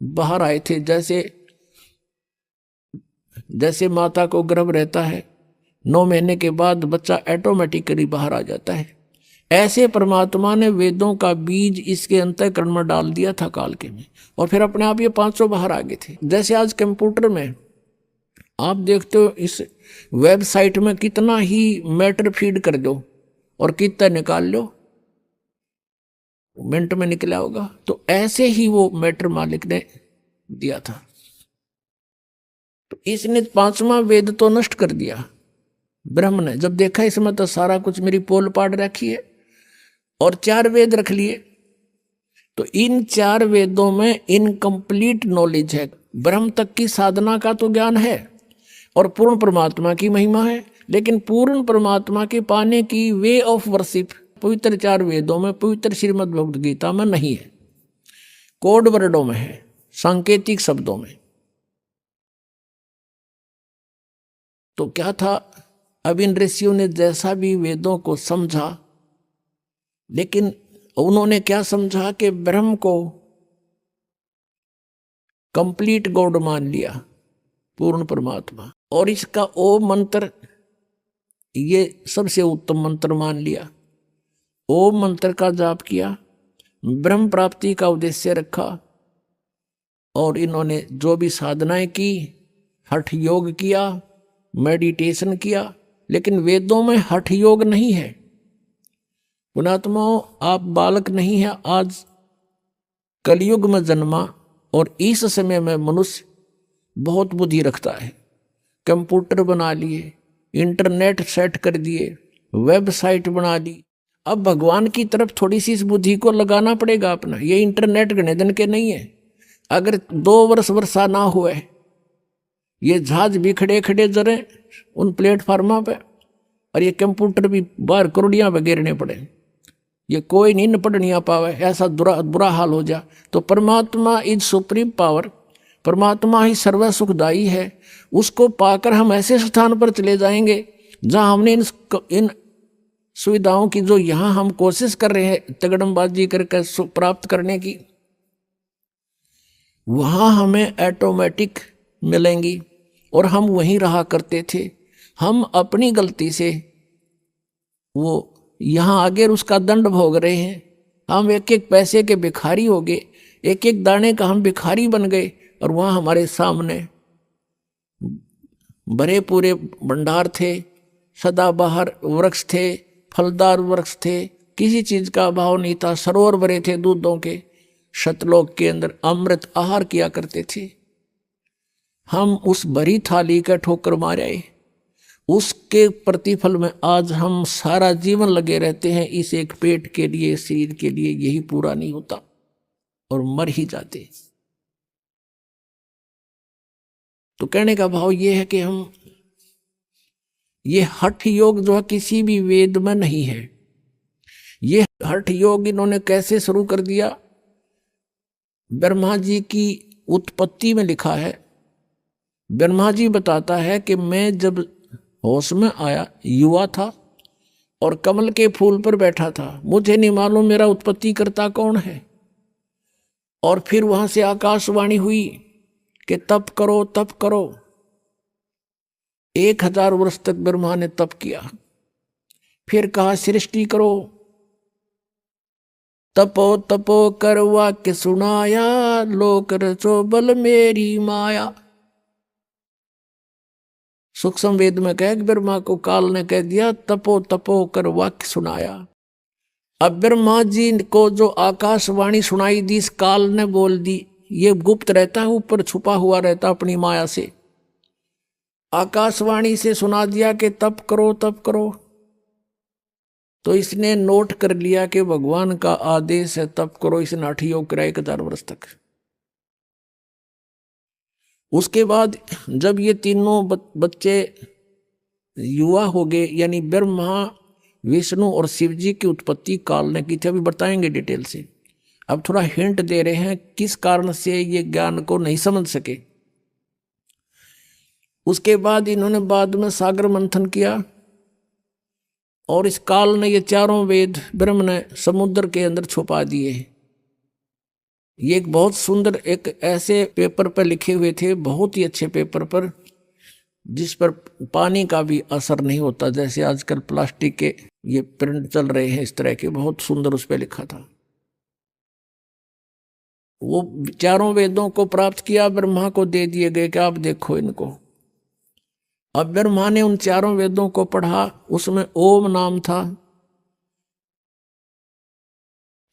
बाहर आए थे। जैसे माता को गर्भ रहता है, 9 महीने के बाद बच्चा ऑटोमेटिकली बाहर आ जाता है, ऐसे परमात्मा ने वेदों का बीज इसके अंतःकरण में डाल दिया था काल के में, और फिर अपने आप ये 500 बाहर आ गए थे। जैसे आज कंप्यूटर में आप देखते हो, इस वेबसाइट में कितना ही मैटर फीड कर दो और कितना निकाल लो, मिनट में निकला होगा। तो ऐसे ही वो मैटर मालिक ने दिया था। तो इसने 5वां वेद तो नष्ट कर दिया ब्रह्म ने। जब देखा इसमें तो सारा कुछ मेरी पोल पाड़ रखी है, और 4 वेद रख लिए। तो इन 4 वेदों में इनकम्प्लीट नॉलेज है। ब्रह्म तक की साधना का तो ज्ञान है और पूर्ण परमात्मा की महिमा है, लेकिन पूर्ण परमात्मा के पाने की वे ऑफ वर्शिप पवित्र 4 वेदों में, पवित्र श्रीमद् भगवत गीता में नहीं है। कोड वर्डों में है, सांकेतिक शब्दों में। तो क्या था, अब इन ऋषियों ने जैसा भी वेदों को समझा, लेकिन उन्होंने क्या समझा कि ब्रह्म को कंप्लीट गॉड मान लिया, पूर्ण परमात्मा, और इसका ओम मंत्र ये सबसे उत्तम मंत्र मान लिया। ओम मंत्र का जाप किया, ब्रह्म प्राप्ति का उद्देश्य रखा, और इन्होंने जो भी साधनाएं की, हठ योग किया, मेडिटेशन किया। लेकिन वेदों में हठ योग नहीं है। पुणात्माओं, आप बालक नहीं है, आज कलयुग में जन्मा, और इस समय में मनुष्य बहुत बुद्धि रखता है। कंप्यूटर बना लिए, इंटरनेट सेट कर दिए, वेबसाइट बना ली। अब भगवान की तरफ थोड़ी सी इस बुद्धि को लगाना पड़ेगा अपना। ये इंटरनेट गणे दिन के नहीं है। अगर 2 वर्ष वर्षा ना हुए, ये जहाज भी खड़े खड़े जरे उन प्लेटफार्मों पे, और ये कंप्यूटर भी बाहर करोड़ियां पे गिरने पड़े, ये कोई नहीं निपट नहीं पावे, ऐसा बुरा हाल हो जा। तो परमात्मा इज सुप्रीम पावर, परमात्मा ही सर्व सुखदायी है। उसको पाकर हम ऐसे स्थान पर चले जाएंगे जहां हमने इन सुविधाओं की, जो यहां हम कोशिश कर रहे हैं तगड़मबाजी करके प्राप्त करने की, वहां हमें ऑटोमेटिक मिलेंगी। और हम वहीं रहा करते थे। हम अपनी गलती से वो यहाँ आगे उसका दंड भोग रहे हैं। हम एक एक पैसे के भिखारी हो गए, एक एक दाने का हम भिखारी बन गए, और वहाँ हमारे सामने भरे पूरे भंडार थे, सदाबहार वृक्ष थे, फलदार वृक्ष थे, किसी चीज का अभाव नहीं था, सरोवर भरे थे दूधों के, शतलोक के अंदर अमृत आहार किया करते थे। हम उस भरी थाली का ठोकर मारे, उसके प्रतिफल में आज हम सारा जीवन लगे रहते हैं इस एक पेट के लिए, शरीर के लिए। यही पूरा नहीं होता और मर ही जाते। तो कहने का भाव ये है कि हम ये हठ योग जो है किसी भी वेद में नहीं है। ये हठ योग इन्होंने कैसे शुरू कर दिया? ब्रह्मा जी की उत्पत्ति में लिखा है। ब्रह्मा जी बताता है कि मैं जब होश में आया, युवा था और कमल के फूल पर बैठा था, मुझे नहीं मालूम मेरा उत्पत्ति करता कौन है। और फिर वहां से आकाशवाणी हुई कि तप करो तप करो। 1000 वर्ष तक ब्रह्मा ने तप किया। फिर कहा सृष्टि करो। तपो तपो कर वाक्य सुनाया, लोक रचो बल मेरी माया। सूक्ष्म वेद में कह ब्रह्मा को काल ने कह दिया तपो तपो कर वाक्य सुनाया। अब ब्रह्मा जी को जो आकाशवाणी सुनाई दी, इस काल ने बोल दी। ये गुप्त रहता है, ऊपर छुपा हुआ रहता अपनी माया से। आकाशवाणी से सुना दिया कि तप करो तप करो। तो इसने नोट कर लिया कि भगवान का आदेश है तप करो। इसने हठ योग कराया 1000 वर्ष तक। उसके बाद जब ये तीनों बच्चे युवा हो गए, यानी ब्रह्मा विष्णु और शिव जी की उत्पत्ति काल ने की थी। अभी बताएंगे डिटेल से। अब थोड़ा हिंट दे रहे हैं किस कारण से ये ज्ञान को नहीं समझ सके। उसके बाद इन्होंने बाद में सागर मंथन किया और इस काल ने ये चारों वेद ब्रह्म ने समुद्र के अंदर छुपा दिए। ये एक बहुत सुंदर एक ऐसे पेपर पर लिखे हुए थे, बहुत ही अच्छे पेपर पर, जिस पर पानी का भी असर नहीं होता, जैसे आजकल प्लास्टिक के ये प्रिंट चल रहे हैं इस तरह के। बहुत सुंदर उस पर लिखा था। वो चारों वेदों को प्राप्त किया, ब्रह्मा को दे दिए गए कि आप देखो इनको। अब ब्रह्मा ने उन चारों वेदों को पढ़ा। उसमें ओम नाम था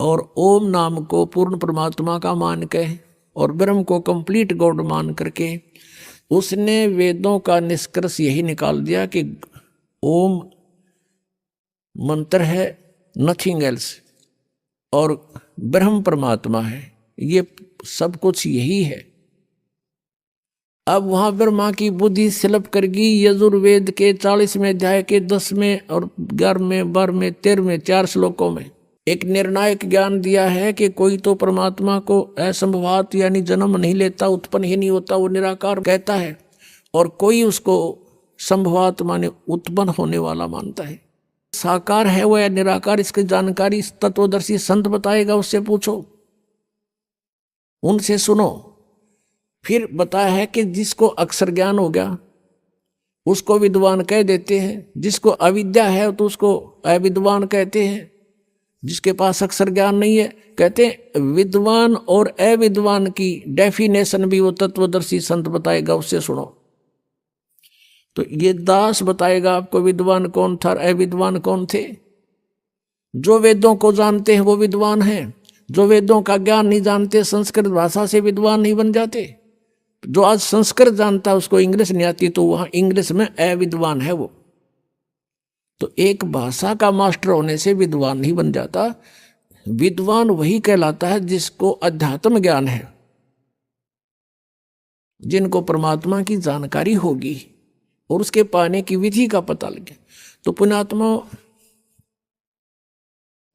और ओम नाम को पूर्ण परमात्मा का मान के और ब्रह्म को कंप्लीट गॉड मान करके उसने वेदों का निष्कर्ष यही निकाल दिया कि ओम मंत्र है, नथिंग एल्स, और ब्रह्म परमात्मा है, ये सब कुछ यही है। अब वहां ब्रह्मा की बुद्धि स्लप कर गई। यजुर्वेद के 40वें अध्याय के 10वें और 11वें 12वें 13वें 4 श्लोकों में एक निर्णायक ज्ञान दिया है कि कोई तो परमात्मा को असंभवात यानी जन्म नहीं लेता, उत्पन्न ही नहीं होता, वो निराकार कहता है, और कोई उसको संभवात माने उत्पन्न होने वाला मानता है। साकार है वो या निराकार, इसकी जानकारी तत्वदर्शी संत बताएगा, उससे पूछो, उनसे सुनो। फिर बताया है कि जिसको अक्षर ज्ञान हो गया उसको विद्वान कह देते हैं, जिसको अविद्या है तो उसको अविद्वान कहते हैं, जिसके पास अक्षर ज्ञान नहीं है कहते हैं विद्वान। और अविद्वान की डेफिनेशन भी वो तत्वदर्शी संत बताएगा, उससे सुनो। तो ये दास बताएगा आपको विद्वान कौन था, अविद्वान कौन थे। जो वेदों को जानते हैं वो विद्वान हैं, जो वेदों का ज्ञान नहीं जानते संस्कृत भाषा से विद्वान नहीं बन जाते। जो आज संस्कृत जानता है उसको इंग्लिश नहीं आती तो वहां इंग्लिश में अविद्वान है वो। तो एक भाषा का मास्टर होने से विद्वान नहीं बन जाता। विद्वान वही कहलाता है जिसको अध्यात्म ज्ञान है, जिनको परमात्मा की जानकारी होगी और उसके पाने की विधि का पता लगे। तो पुण्यात्मा,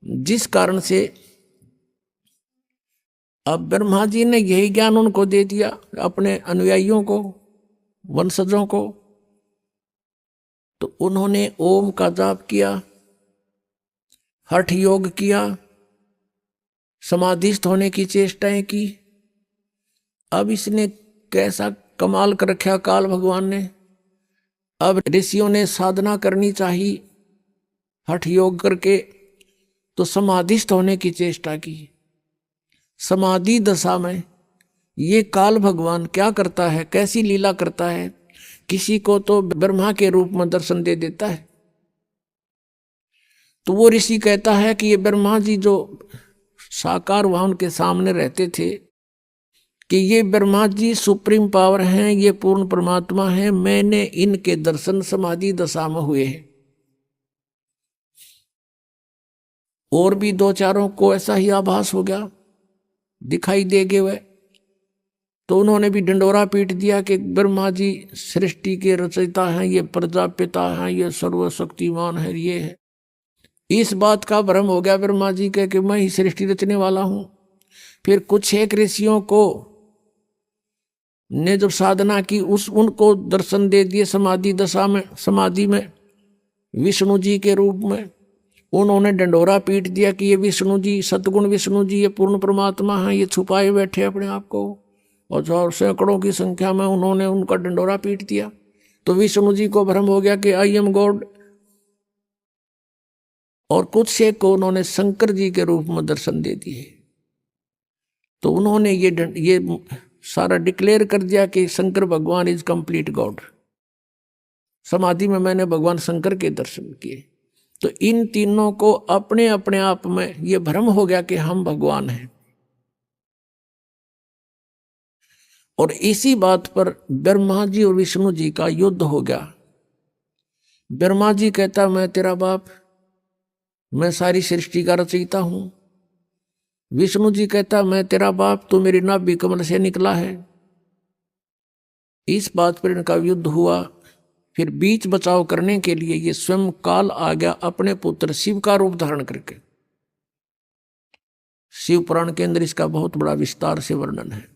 जिस कारण से अब ब्रह्मा जी ने यही ज्ञान उनको दे दिया, अपने अनुयायियों को, वंशजों को, तो उन्होंने ओम का जाप किया, हठ योग किया, समाधिस्थ होने की चेष्टाएं की। अब इसने कैसा कमाल कर रखा काल भगवान ने। अब ऋषियों ने साधना करनी चाहिए, हठ योग करके तो समाधिस्थ होने की चेष्टा की। समाधि दशा में ये काल भगवान क्या करता है, कैसी लीला करता है। किसी को तो ब्रह्मा के रूप में दर्शन दे देता है। तो वो ऋषि कहता है कि ये ब्रह्मा जी जो साकार वहां उनके सामने रहते थे कि ये ब्रह्मा जी सुप्रीम पावर हैं, ये पूर्ण परमात्मा हैं, मैंने इनके दर्शन समाधि दशा में हुए हैं। और भी 2-4 को ऐसा ही आभास हो गया, दिखाई देगे वह तो उन्होंने भी डंडोरा पीट दिया कि ब्रह्मा जी सृष्टि के रचयिता हैं, ये प्रजापिता हैं, ये सर्वशक्तिमान है, ये है। इस बात का भ्रम हो गया ब्रह्मा जी के कि मैं ही सृष्टि रचने वाला हूं। फिर कुछ एक ऋषियों को ने जब साधना की उनको दर्शन दे दिए समाधि दशा में, समाधि में विष्णु जी के रूप में। उन्होंने डंडोरा पीट दिया कि ये विष्णु जी, सतगुण विष्णु जी, ये पूर्ण परमात्मा हैं, ये छुपाए बैठे अपने आप को। और सैकड़ों की संख्या में उन्होंने उनका डंडोरा पीट दिया। तो विष्णु जी को भ्रम हो गया कि आई एम गॉड। और कुछ एक को उन्होंने शंकर जी के रूप में दर्शन दे दिए। तो उन्होंने ये सारा डिक्लेयर कर दिया कि शंकर भगवान इज कंप्लीट गॉड। समाधि में मैंने भगवान शंकर के दर्शन किए। तो इन तीनों को अपने अपने आप में ये भ्रम हो गया कि हम भगवान हैं। और इसी बात पर ब्रह्मा जी और विष्णु जी का युद्ध हो गया। ब्रह्मा जी कहता मैं तेरा बाप, मैं सारी सृष्टि का रचयिता हूं। विष्णु जी कहता मैं तेरा बाप, तो मेरी नाभि कमल से निकला है। इस बात पर इनका युद्ध हुआ। फिर बीच बचाव करने के लिए ये स्वयं काल आ गया अपने पुत्र शिव का रूप धारण करके। शिव पुराण के अंदर इसका बहुत बड़ा विस्तार से वर्णन है।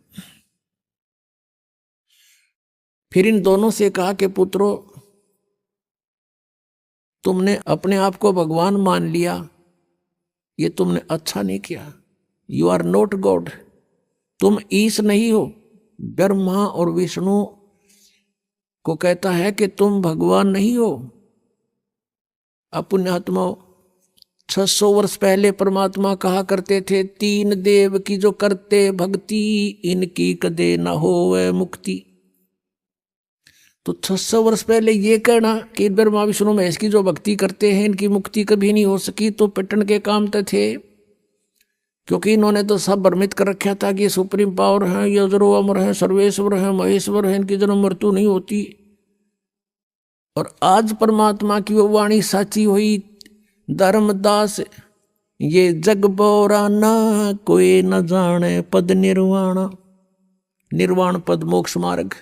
फिर इन दोनों से कहा कि पुत्रों, तुमने अपने आप को भगवान मान लिया, ये तुमने अच्छा नहीं किया। यू आर नॉट गॉड, तुम ईश नहीं हो। ब्रह्मा और विष्णु को कहता है कि तुम भगवान नहीं हो। पुण्यात्माओं, 600 वर्ष पहले परमात्मा कहा करते थे, तीन देव की जो करते भक्ति, इनकी कदे न होवे मुक्ति। तो 600 वर्ष पहले ये कहना कि ब्रह्मा विष्णु महेश की जो भक्ति करते हैं इनकी मुक्ति कभी नहीं हो सकी, तो पिटन के काम तो थे। क्योंकि इन्होंने तो सब भ्रमित कर रखा था कि ये सुप्रीम पावर है, ये अजरो अमर है, सर्वेश्वर है, महेश्वर है, इनकी जन्म मृत्यु नहीं होती। और आज परमात्मा की वो वाणी साची हुई, धर्मदास ये जग बोरा ना कोई न जाने पद निर्वाण। निर्वाण पद मोक्ष मार्ग,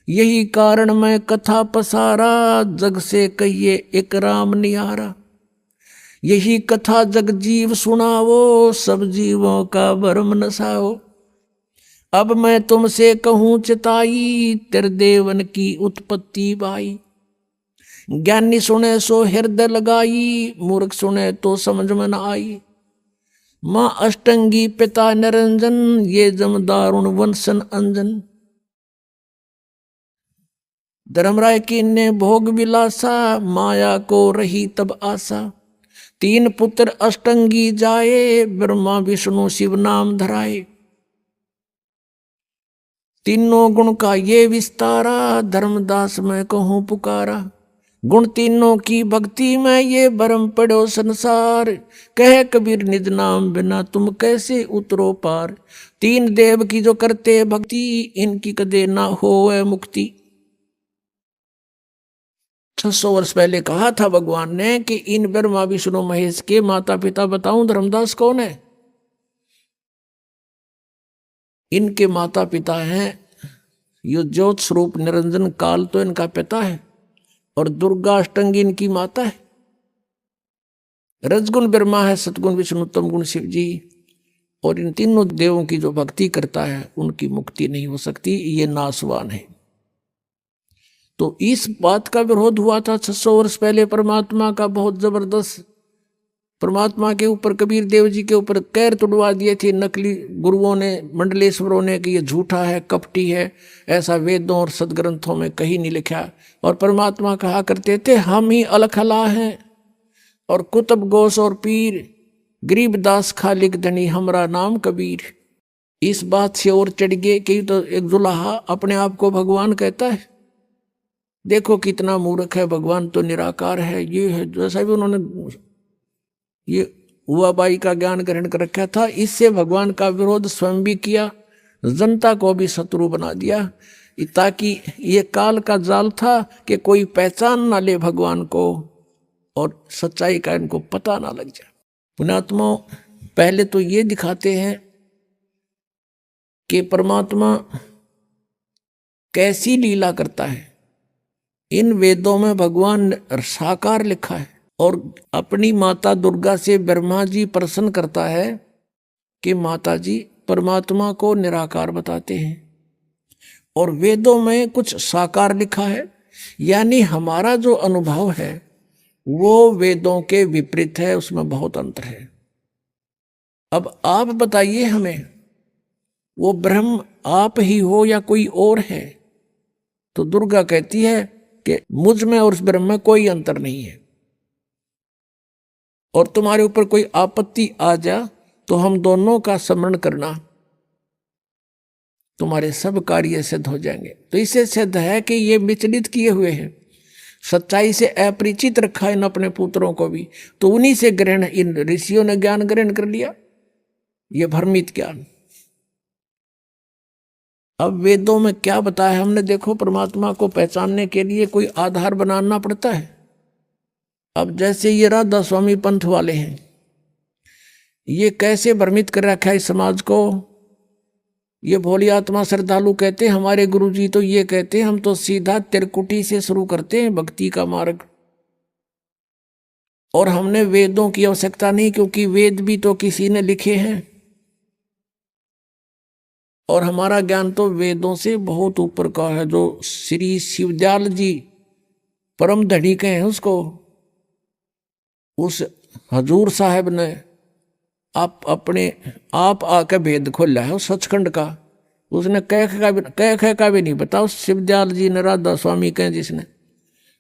यही कारण मैं कथा पसारा, जग से कहिए एक राम निहारा। यही कथा जग जीव सुनावो, सब जीवों का भरम नसाओ। अब मैं तुमसे कहूँ चिताई, तेरे देवन की उत्पत्ति बाई। ज्ञानी सुने सो हृदय लगाई, मूर्ख सुने तो समझ में न आई। माँ अष्टंगी पिता निरंजन, ये जम दारुण वंशन अंजन। धर्मराय की ने भोग विलासा, माया को रही तब आशा। तीन पुत्र अष्टंगी जाए, ब्रह्मा विष्णु शिव नाम धराए। तीनों गुण का ये विस्तारा, धर्मदास मैं कहूँ पुकारा। गुण तीनों की भक्ति में ये भरम पड़ो संसार। कहे कबीर निज नाम बिना तुम कैसे उतरो पार। तीन देव की जो करते भक्ति, इनकी कदे ना होवे मुक्ति। 600 वर्ष पहले कहा था भगवान ने कि इन ब्रह्मा विष्णु महेश के माता पिता बताऊं धर्मदास कौन है। इनके माता पिता हैं यो ज्योत स्वरूप निरंजन काल, तो इनका पिता है, और दुर्गा अष्टंगी इनकी माता है। रजगुण ब्रह्मा है, सतगुण विष्णु, तमगुण शिव जी। और इन तीनों देवों की जो भक्ति करता है उनकी मुक्ति नहीं हो सकती, ये नासवान है। तो इस बात का विरोध हुआ था 600 वर्ष पहले परमात्मा का बहुत जबरदस्त। परमात्मा के ऊपर कबीर देव जी के ऊपर कैर तुड़वा दिए थे नकली गुरुओं ने, मंडलेश्वरों ने, कि ये झूठा है, कपटी है, ऐसा वेदों और सदग्रंथों में कहीं नहीं लिखा। और परमात्मा कहा करते थे हम ही अलखला हैं, और कुतुब गोस और पीर, गरीबदास खालिक धनी हमरा नाम कबीर। इस बात से और चढ़ गए कि तो एक दुल्हा अपने आप को भगवान कहता है। देखो कितना मूर्ख है, भगवान तो निराकार है। ये है जैसा भी उन्होंने ये हुआ बाई का ज्ञान ग्रहण कर रखा था, इससे भगवान का विरोध स्वयं भी किया, जनता को भी शत्रु बना दिया, ताकि ये काल का जाल था कि कोई पहचान ना ले भगवान को और सच्चाई का इनको पता ना लग जाए। पुण्यात्माओं, पहले तो ये दिखाते हैं कि परमात्मा कैसी लीला करता है। इन वेदों में भगवान साकार लिखा है और अपनी माता दुर्गा से ब्रह्मा जी प्रश्न करता है कि माता जी परमात्मा को निराकार बताते हैं और वेदों में कुछ साकार लिखा है, यानी हमारा जो अनुभव है वो वेदों के विपरीत है, उसमें बहुत अंतर है। अब आप बताइए हमें, वो ब्रह्म आप ही हो या कोई और है? तो दुर्गा कहती है कि मुझ में और उस ब्रह्म में कोई अंतर नहीं है, और तुम्हारे ऊपर कोई आपत्ति आ जा तो हम दोनों का स्मरण करना, तुम्हारे सब कार्य सिद्ध हो जाएंगे। तो इससे सिद्ध है कि ये विचलित किए हुए हैं, सच्चाई से अपरिचित रखा इन अपने पुत्रों को भी, तो उन्हीं से ग्रहण, इन ऋषियों ने ज्ञान ग्रहण कर लिया, ये भ्रमित ज्ञान। अब वेदों में क्या बताया हमने, देखो परमात्मा को पहचानने के लिए कोई आधार बनाना पड़ता है। अब जैसे ये राधा स्वामी पंथ वाले हैं, ये कैसे भ्रमित कर रखा है इस समाज को। ये भोली आत्मा श्रद्धालु कहते हैं हमारे गुरुजी तो ये कहते हैं हम तो सीधा त्रिकुटी से शुरू करते हैं भक्ति का मार्ग, और हमने वेदों की आवश्यकता नहीं, क्योंकि वेद भी तो किसी ने लिखे हैं और हमारा ज्ञान तो वेदों से बहुत ऊपर का है। जो श्री शिवदयाल जी परम धड़ी के हैं, उसको उस हजूर साहब ने आप आके भेद खोला है उस सचखंड का। उसने कह का भी नहीं पता। उस शिवदयाल जी ने राधा स्वामी कहें, जिसने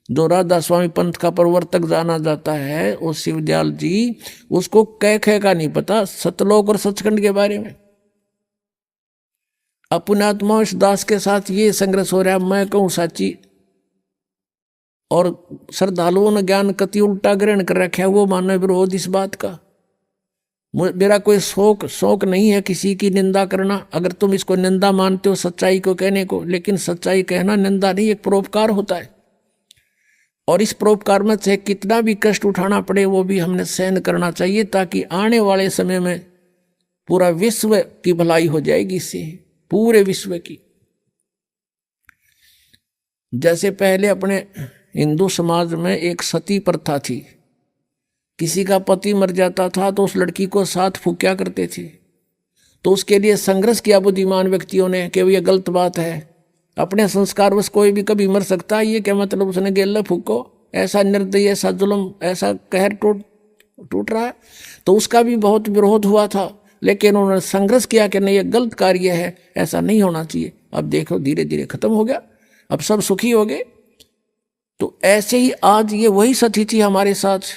जो राधा स्वामी पंथ का प्रवर्तक जाना जाता है, उस शिवदयाल जी, उसको कह का नहीं पता सतलोक और सचखंड के बारे में। पुण्यात्मा इस दास के साथ ये संघर्ष हो रहा है, मैं कहूँ साची, और श्रद्धालुओं ने ज्ञान कति उल्टा ग्रहण कर रखा है, वो मानव विरोध इस बात का। मेरा कोई शौक नहीं है किसी की निंदा करना। अगर तुम इसको निंदा मानते हो सच्चाई को कहने को, लेकिन सच्चाई कहना निंदा नहीं, एक परोपकार होता है, और इस परोपकार में से कितना भी कष्ट उठाना पड़े वो भी हमने सहन करना चाहिए, ताकि आने वाले समय में पूरा विश्व की भलाई हो जाएगी इससे, पूरे विश्व की। जैसे पहले अपने हिंदू समाज में एक सती प्रथा थी, किसी का पति मर जाता था तो उस लड़की को साथ फूंका करते थे। तो उसके लिए संघर्ष किया बुद्धिमान व्यक्तियों ने कि ये गलत बात है, अपने संस्कार बस कोई भी कभी मर सकता है, ये क्या मतलब उसने गेला फूको, ऐसा निर्दयी, ऐसा जुल्म, ऐसा कहर टूट रहा है। तो उसका भी बहुत विरोध हुआ था, लेकिन उन्होंने संघर्ष किया कि नहीं, ये गलत कार्य है, ऐसा नहीं होना चाहिए। अब देखो धीरे धीरे खत्म हो गया, अब सब सुखी हो गए। तो ऐसे ही आज ये वही सती थी हमारे साथ।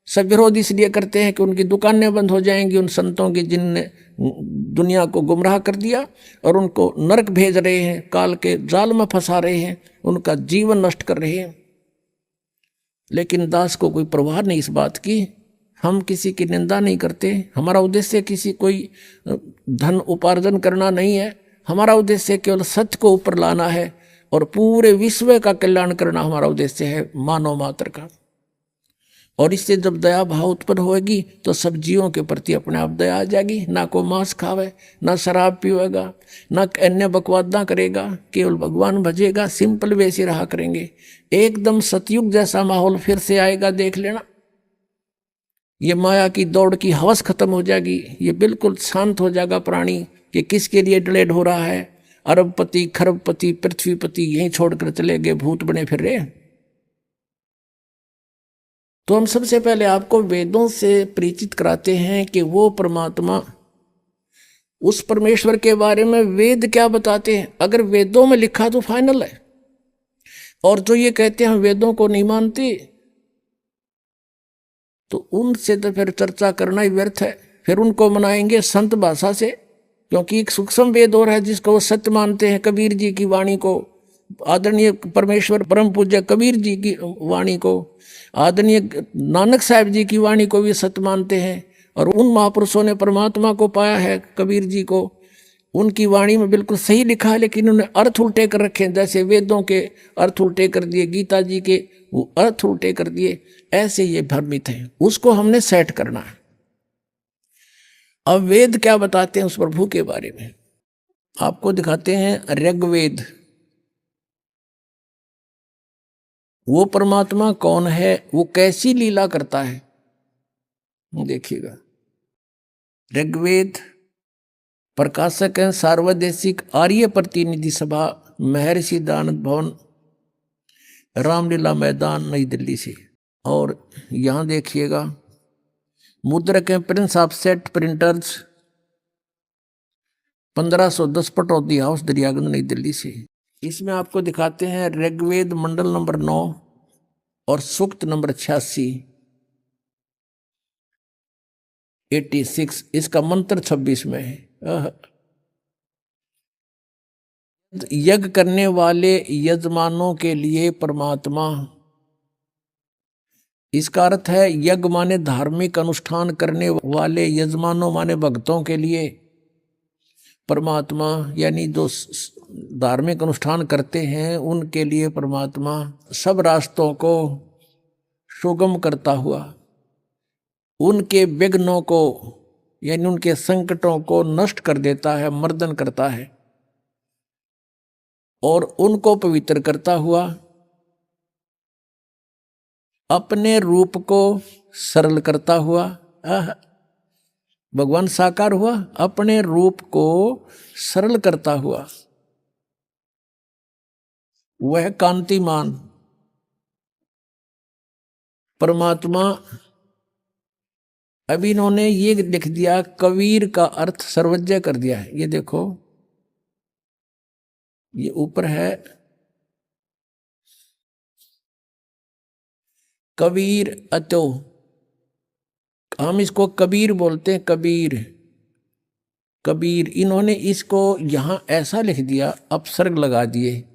सब विरोध इसलिए करते हैं कि उनकी दुकानें बंद हो जाएंगी, उन संतों की जिनने दुनिया को गुमराह कर दिया और उनको नरक भेज रहे हैं, काल के जाल में फंसा रहे हैं, उनका जीवन नष्ट कर रहे हैं। लेकिन दास को कोई परवाह नहीं इस बात की। हम किसी की निंदा नहीं करते, हमारा उद्देश्य किसी कोई धन उपार्जन करना नहीं है, हमारा उद्देश्य केवल सत्य को ऊपर लाना है और पूरे विश्व का कल्याण करना हमारा उद्देश्य है, मानव मात्र का। और इससे जब दया भाव उत्पन्न होगी तो सब जीवों के प्रति अपने आप दया आ जाएगी। ना को मांस खावे, ना शराब पीवेगा, ना अन्य बकवादा करेगा, केवल भगवान भजेगा, सिंपल वे से रहा करेंगे। एकदम सतयुग जैसा माहौल फिर से आएगा, देख लेना। ये माया की दौड़ की हवस खत्म हो जाएगी, ये बिल्कुल शांत हो जाएगा प्राणी कि किसके लिए डलेड हो रहा है। अरबपति, खरबपति, पृथ्वीपति यहीं छोड़कर चले गए, भूत बने फिर रहे। तो हम सबसे पहले आपको वेदों से परिचित कराते हैं कि वो परमात्मा, उस परमेश्वर के बारे में वेद क्या बताते हैं। अगर वेदों में लिखा तो फाइनल है, और जो ये कहते हैं हम वेदों को नहीं मानते, तो उनसे तो फिर चर्चा करना ही व्यर्थ है। फिर उनको मनाएंगे संत भाषा से, क्योंकि एक सूक्ष्म वेद और है जिसको वो सत्य मानते हैं। कबीर जी की वाणी को, आदरणीय परमेश्वर परम पूज्य कबीर जी की वाणी को, आदरणीय नानक साहब जी की वाणी को भी सत्य मानते हैं। और उन महापुरुषों ने परमात्मा को पाया है, कबीर जी को, उनकी वाणी में बिल्कुल सही लिखा है, लेकिन उन्होंने अर्थ उल्टे कर रखे हैं। जैसे वेदों के अर्थ उल्टे कर दिए, गीता जी के वो अर्थ उल्टे कर दिए, ऐसे ये भ्रमित हैं। उसको हमने सेट करना है। अब वेद क्या बताते हैं उस प्रभु के बारे में। आपको दिखाते हैं ऋग्वेद। वो परमात्मा कौन है, वो कैसी लीला करता है, देखिएगा। ऋग्वेद प्रकाशक हैं सार्वदेशिक आर्य प्रतिनिधि सभा, महर्षि दानंद भवन, रामलीला मैदान, नई दिल्ली से। और यहाँ देखिएगा मुद्रक हैं Prince of set printers, 1510 Pataudi house, Daryaganj, नई दिल्ली से। इसमें आपको दिखाते हैं ऋग्वेद मंडल नंबर 9 और सूक्त नंबर 86 इसका मंत्र 26 में है। यज्ञ करने वाले यजमानों के लिए परमात्मा, इसका अर्थ है यज्ञ माने धार्मिक अनुष्ठान करने वाले यजमानों माने भक्तों के लिए परमात्मा, यानी जो धार्मिक अनुष्ठान करते हैं उनके लिए परमात्मा सब रास्तों को सुगम करता हुआ, उनके विघ्नों को यानी उनके संकटों को नष्ट कर देता है, मर्दन करता है, और उनको पवित्र करता हुआ अपने रूप को सरल करता हुआ, भगवान साकार हुआ, अपने रूप को सरल करता हुआ वह कांतिमान परमात्मा। अभी इन्होंने ये लिख दिया, कबीर का अर्थ सर्वज्ञ कर दिया है। ये देखो, ये ऊपर है कबीर अतो, हम इसको कबीर बोलते हैं, कबीर कबीर। इन्होंने इसको यहां ऐसा लिख दिया, अपसर्ग लगा दिए।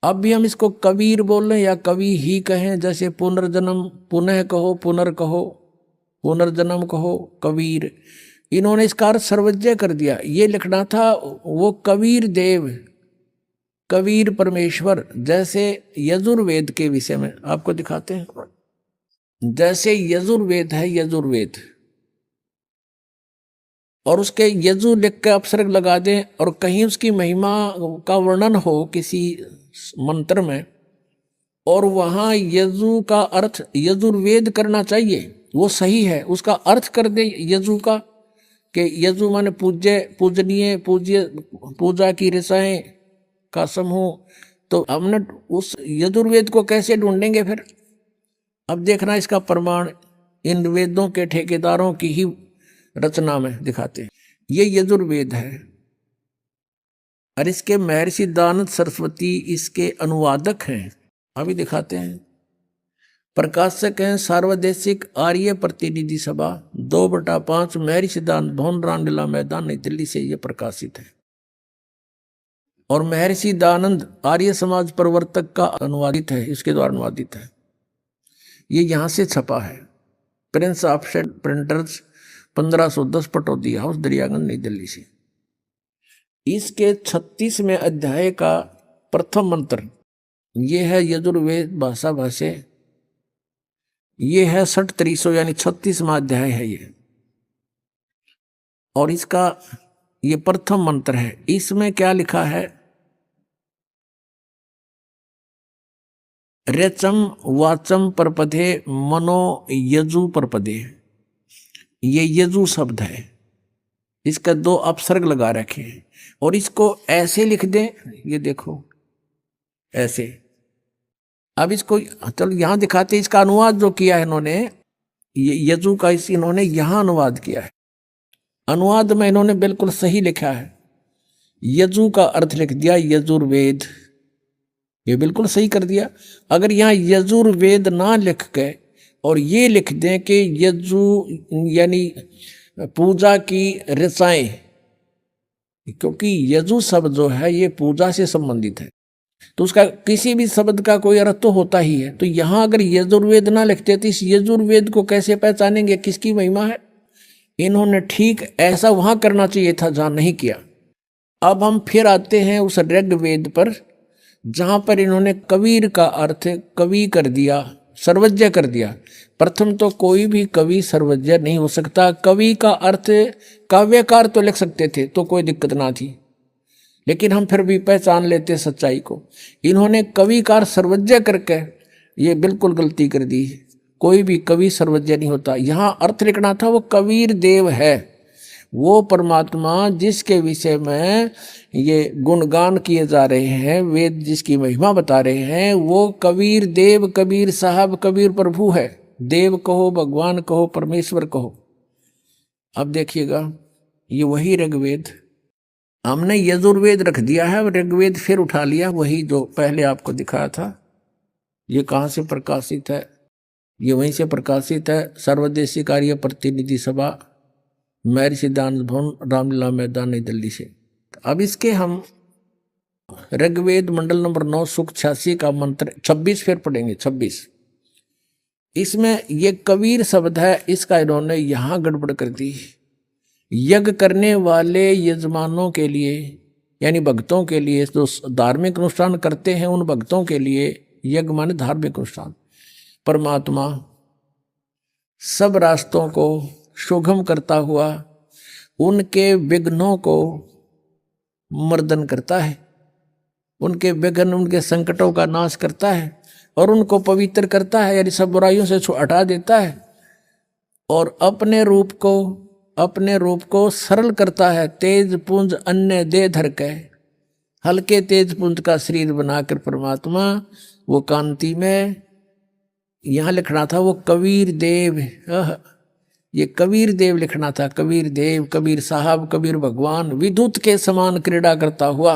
अब भी हम इसको कबीर बोल रहे हैं या कवि ही कहें, जैसे पुनर्जन्म पुनः कहो, पुनर्कहो, पुनर्जन्म कहो, कबीर। इन्होंने इसका अर्थ सर्वज्ञ कर दिया। ये लिखना था वो कबीर देव, कबीर परमेश्वर। जैसे यजुर्वेद के विषय में आपको दिखाते हैं, जैसे यजुर्वेद है, यजुर्वेद, और उसके यजु लिख के अपसर्ग लगा दें, और कहीं उसकी महिमा का वर्णन हो किसी मंत्र में, और वहां यजु का अर्थ यजुर्वेद करना चाहिए, वो सही है। उसका अर्थ कर दे यजु का, कि यजु माने पूज्य, पूजनीय, पूज्य, पूजा की रसाएं का समूह। तो हमने उस यजुर्वेद को कैसे ढूंढेंगे फिर? अब देखना इसका प्रमाण इन वेदों के ठेकेदारों की ही रचना में दिखाते हैं। ये यजुर्वेद है, और इसके महर्षि दानंद सरस्वती इसके अनुवादक हैं। अभी दिखाते हैं। प्रकाशक हैं सार्वदेशिक आर्य प्रतिनिधि सभा, 2/5, महर्षि दानंद भवन, रामलीला मैदान, नई दिल्ली से ये प्रकाशित है। और महर्षि दानंद आर्य समाज प्रवर्तक का अनुवादित है, इसके द्वारा अनुवादित है। ये यहाँ से छपा है, Prince of set printers, 1510 Pataudi house, Daryaganj, नई दिल्ली से। इसके 36वें अध्याय का प्रथम मंत्र ये है यजुर्वेद भाषा भाष्य। ये है 6300 यानी 36वां अध्याय है ये, और इसका ये प्रथम मंत्र है। इसमें क्या लिखा है? रेचम वाचम परपदे मनो यजु परपदे, ये यजु शब्द है, इसका 2 अपसर्ग लगा रखे हैं। और इसको ऐसे लिख दें, ये देखो ऐसे। अब इसको चलो यहां दिखाते, इसका अनुवाद जो किया है इन्होंने, ये यजु का इन्होंने यहां अनुवाद किया है। अनुवाद में इन्होंने बिल्कुल सही लिखा है, यजु का अर्थ लिख दिया यजुर्वेद, ये बिल्कुल सही कर दिया। अगर यहाँ यजुर्वेद ना लिख के और ये लिख दें कि यजु यानी पूजा की रसाएं, क्योंकि यजु शब्द जो है ये पूजा से संबंधित है, तो उसका किसी भी शब्द का कोई अर्थ तो होता ही है। तो यहाँ अगर यजुर्वेद ना लिखते तो इस यजुर्वेद को कैसे पहचानेंगे किसकी महिमा है? इन्होंने ठीक ऐसा वहां करना चाहिए था जहां नहीं किया। अब हम फिर आते हैं उस ऋग्वेद पर, जहां पर इन्होंने कबीर का अर्थ कवि कर दिया, सर्वज्ञ कर दिया। प्रथम तो कोई भी कवि सर्वज्ञ नहीं हो सकता। कवि का अर्थ काव्यकार तो लिख सकते थे तो कोई दिक्कत ना थी, लेकिन हम फिर भी पहचान लेते सच्चाई को। इन्होंने कविकार सर्वज्ञ करके ये बिल्कुल गलती कर दी। कोई भी कवि सर्वज्ञ नहीं होता। यहाँ अर्थ लिखना था वो कबीर देव है, वो परमात्मा जिसके विषय में ये गुणगान किए जा रहे हैं, वेद जिसकी महिमा बता रहे हैं, वो कबीर देव, कबीर साहब, कबीर प्रभु है। देव कहो, भगवान कहो, परमेश्वर कहो। अब देखिएगा ये वही ऋग्वेद, हमने यजुर्वेद रख दिया है, ऋग्वेद फिर उठा लिया, वही जो पहले आपको दिखाया था। ये कहाँ से प्रकाशित है? ये वहीं से प्रकाशित है, सर्वदेशी कार्य प्रतिनिधि सभा, महर्षि सिद्धांत भवन, रामलीला मैदान, नई दिल्ली से। अब इसके हम ऋग्वेद मंडल नंबर 9 सूक्त 86 का मंत्र 26 फिर पढ़ेंगे। 26 इसमें ये कबीर शब्द है, इसका इन्होंने यहाँ गड़बड़ कर दी। यज्ञ करने वाले यजमानों के लिए, यानी भक्तों के लिए, जो धार्मिक अनुष्ठान करते हैं उन भक्तों के लिए, यज्ञ माने धार्मिक अनुष्ठान, परमात्मा सब रास्तों को सुगम करता हुआ उनके विघ्नों को मर्दन करता है, उनके विघ्न, उनके संकटों का नाश करता है और उनको पवित्र करता है, यानी सब बुराइयों से हटा देता है और अपने रूप को सरल करता है। तेज पुंज अन्य दे धर के, हल्के तेज पुंज का शरीर बनाकर परमात्मा वो कांति में, यहाँ लिखना था वो कबीर देव, ये कबीर देव लिखना था। कबीर देव, कबीर साहब, कबीर भगवान, विद्युत के समान क्रीड़ा करता हुआ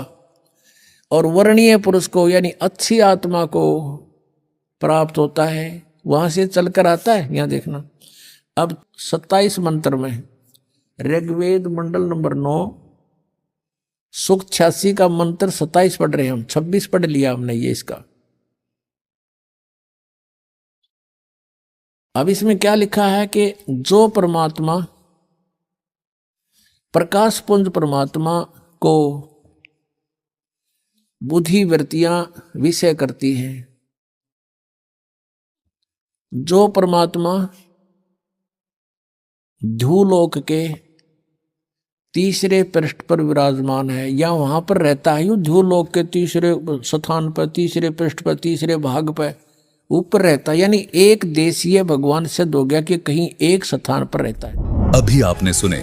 और वर्णीय पुरुष को, यानी अच्छी आत्मा को प्राप्त होता है, वहां से चलकर आता है। यहाँ देखना अब 27 मंत्र में ऋग्वेद मंडल नंबर 9 सूक्त 86 का मंत्र 27 पढ़ रहे हैं हम, 26 पढ़ लिया हमने ये इसका। अब इसमें क्या लिखा है कि जो परमात्मा, प्रकाश पुंज परमात्मा को बुद्धि वृत्तियां विषय करती हैं, जो परमात्मा ध्रुवलोक के तीसरे पृष्ठ पर विराजमान है, या वहां पर रहता है, ध्रुवलोक के तीसरे स्थान पर, तीसरे पृष्ठ पर, तीसरे भाग पर ऊपर रहता है, यानी एक देशीय भगवान सिद्ध हो गया कि कहीं एक स्थान पर रहता है। अभी आपने सुने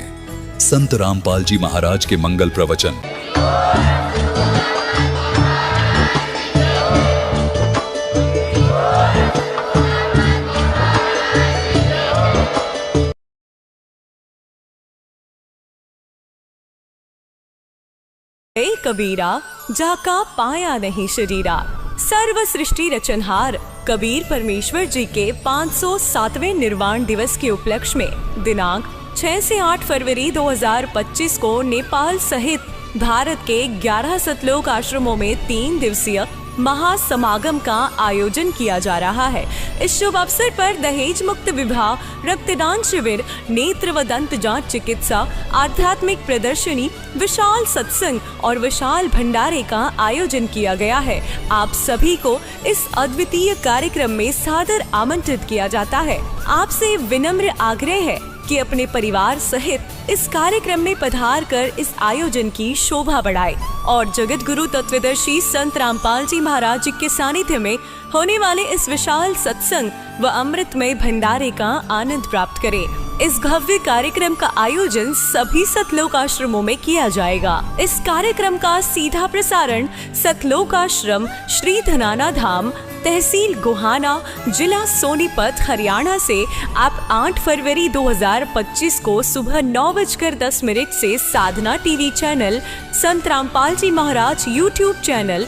संत रामपाल जी महाराज के मंगल प्रवचन। कबीरा जाका पाया नहीं शरीरा, सर्व सृष्टि रचनहार कबीर परमेश्वर जी के 507वें निर्वाण दिवस के उपलक्ष्य में दिनांक 6 से 8 फरवरी 2025 को नेपाल सहित भारत के 11 सतलोक आश्रमों में 3 दिवसीय महासमागम का आयोजन किया जा रहा है। इस शुभ अवसर पर दहेज मुक्त विवाह, रक्तदान शिविर, नेत्र व दंत जांच चिकित्सा, आध्यात्मिक प्रदर्शनी, विशाल सत्संग और विशाल भंडारे का आयोजन किया गया है। आप सभी को इस अद्वितीय कार्यक्रम में सादर आमंत्रित किया जाता है। आपसे विनम्र आग्रह है कि अपने परिवार सहित इस कार्यक्रम में पधार कर इस आयोजन की शोभा बढ़ाए और जगत गुरु तत्वदर्शी संत रामपाल जी महाराज जी के सानिध्य में होने वाले इस विशाल सत्संग व अमृतमय भंडारे का आनंद प्राप्त करें। इस भव्य कार्यक्रम का आयोजन सभी सतलोक आश्रमों में किया जाएगा। इस कार्यक्रम का सीधा प्रसारण सतलोक आश्रम श्री धनाना धाम, तहसील गोहाना, जिला सोनीपत, हरियाणा से आप 8 फरवरी 2025 को सुबह 9:10 से साधना टीवी चैनल, संत रामपाल जी महाराज यूट्यूब चैनल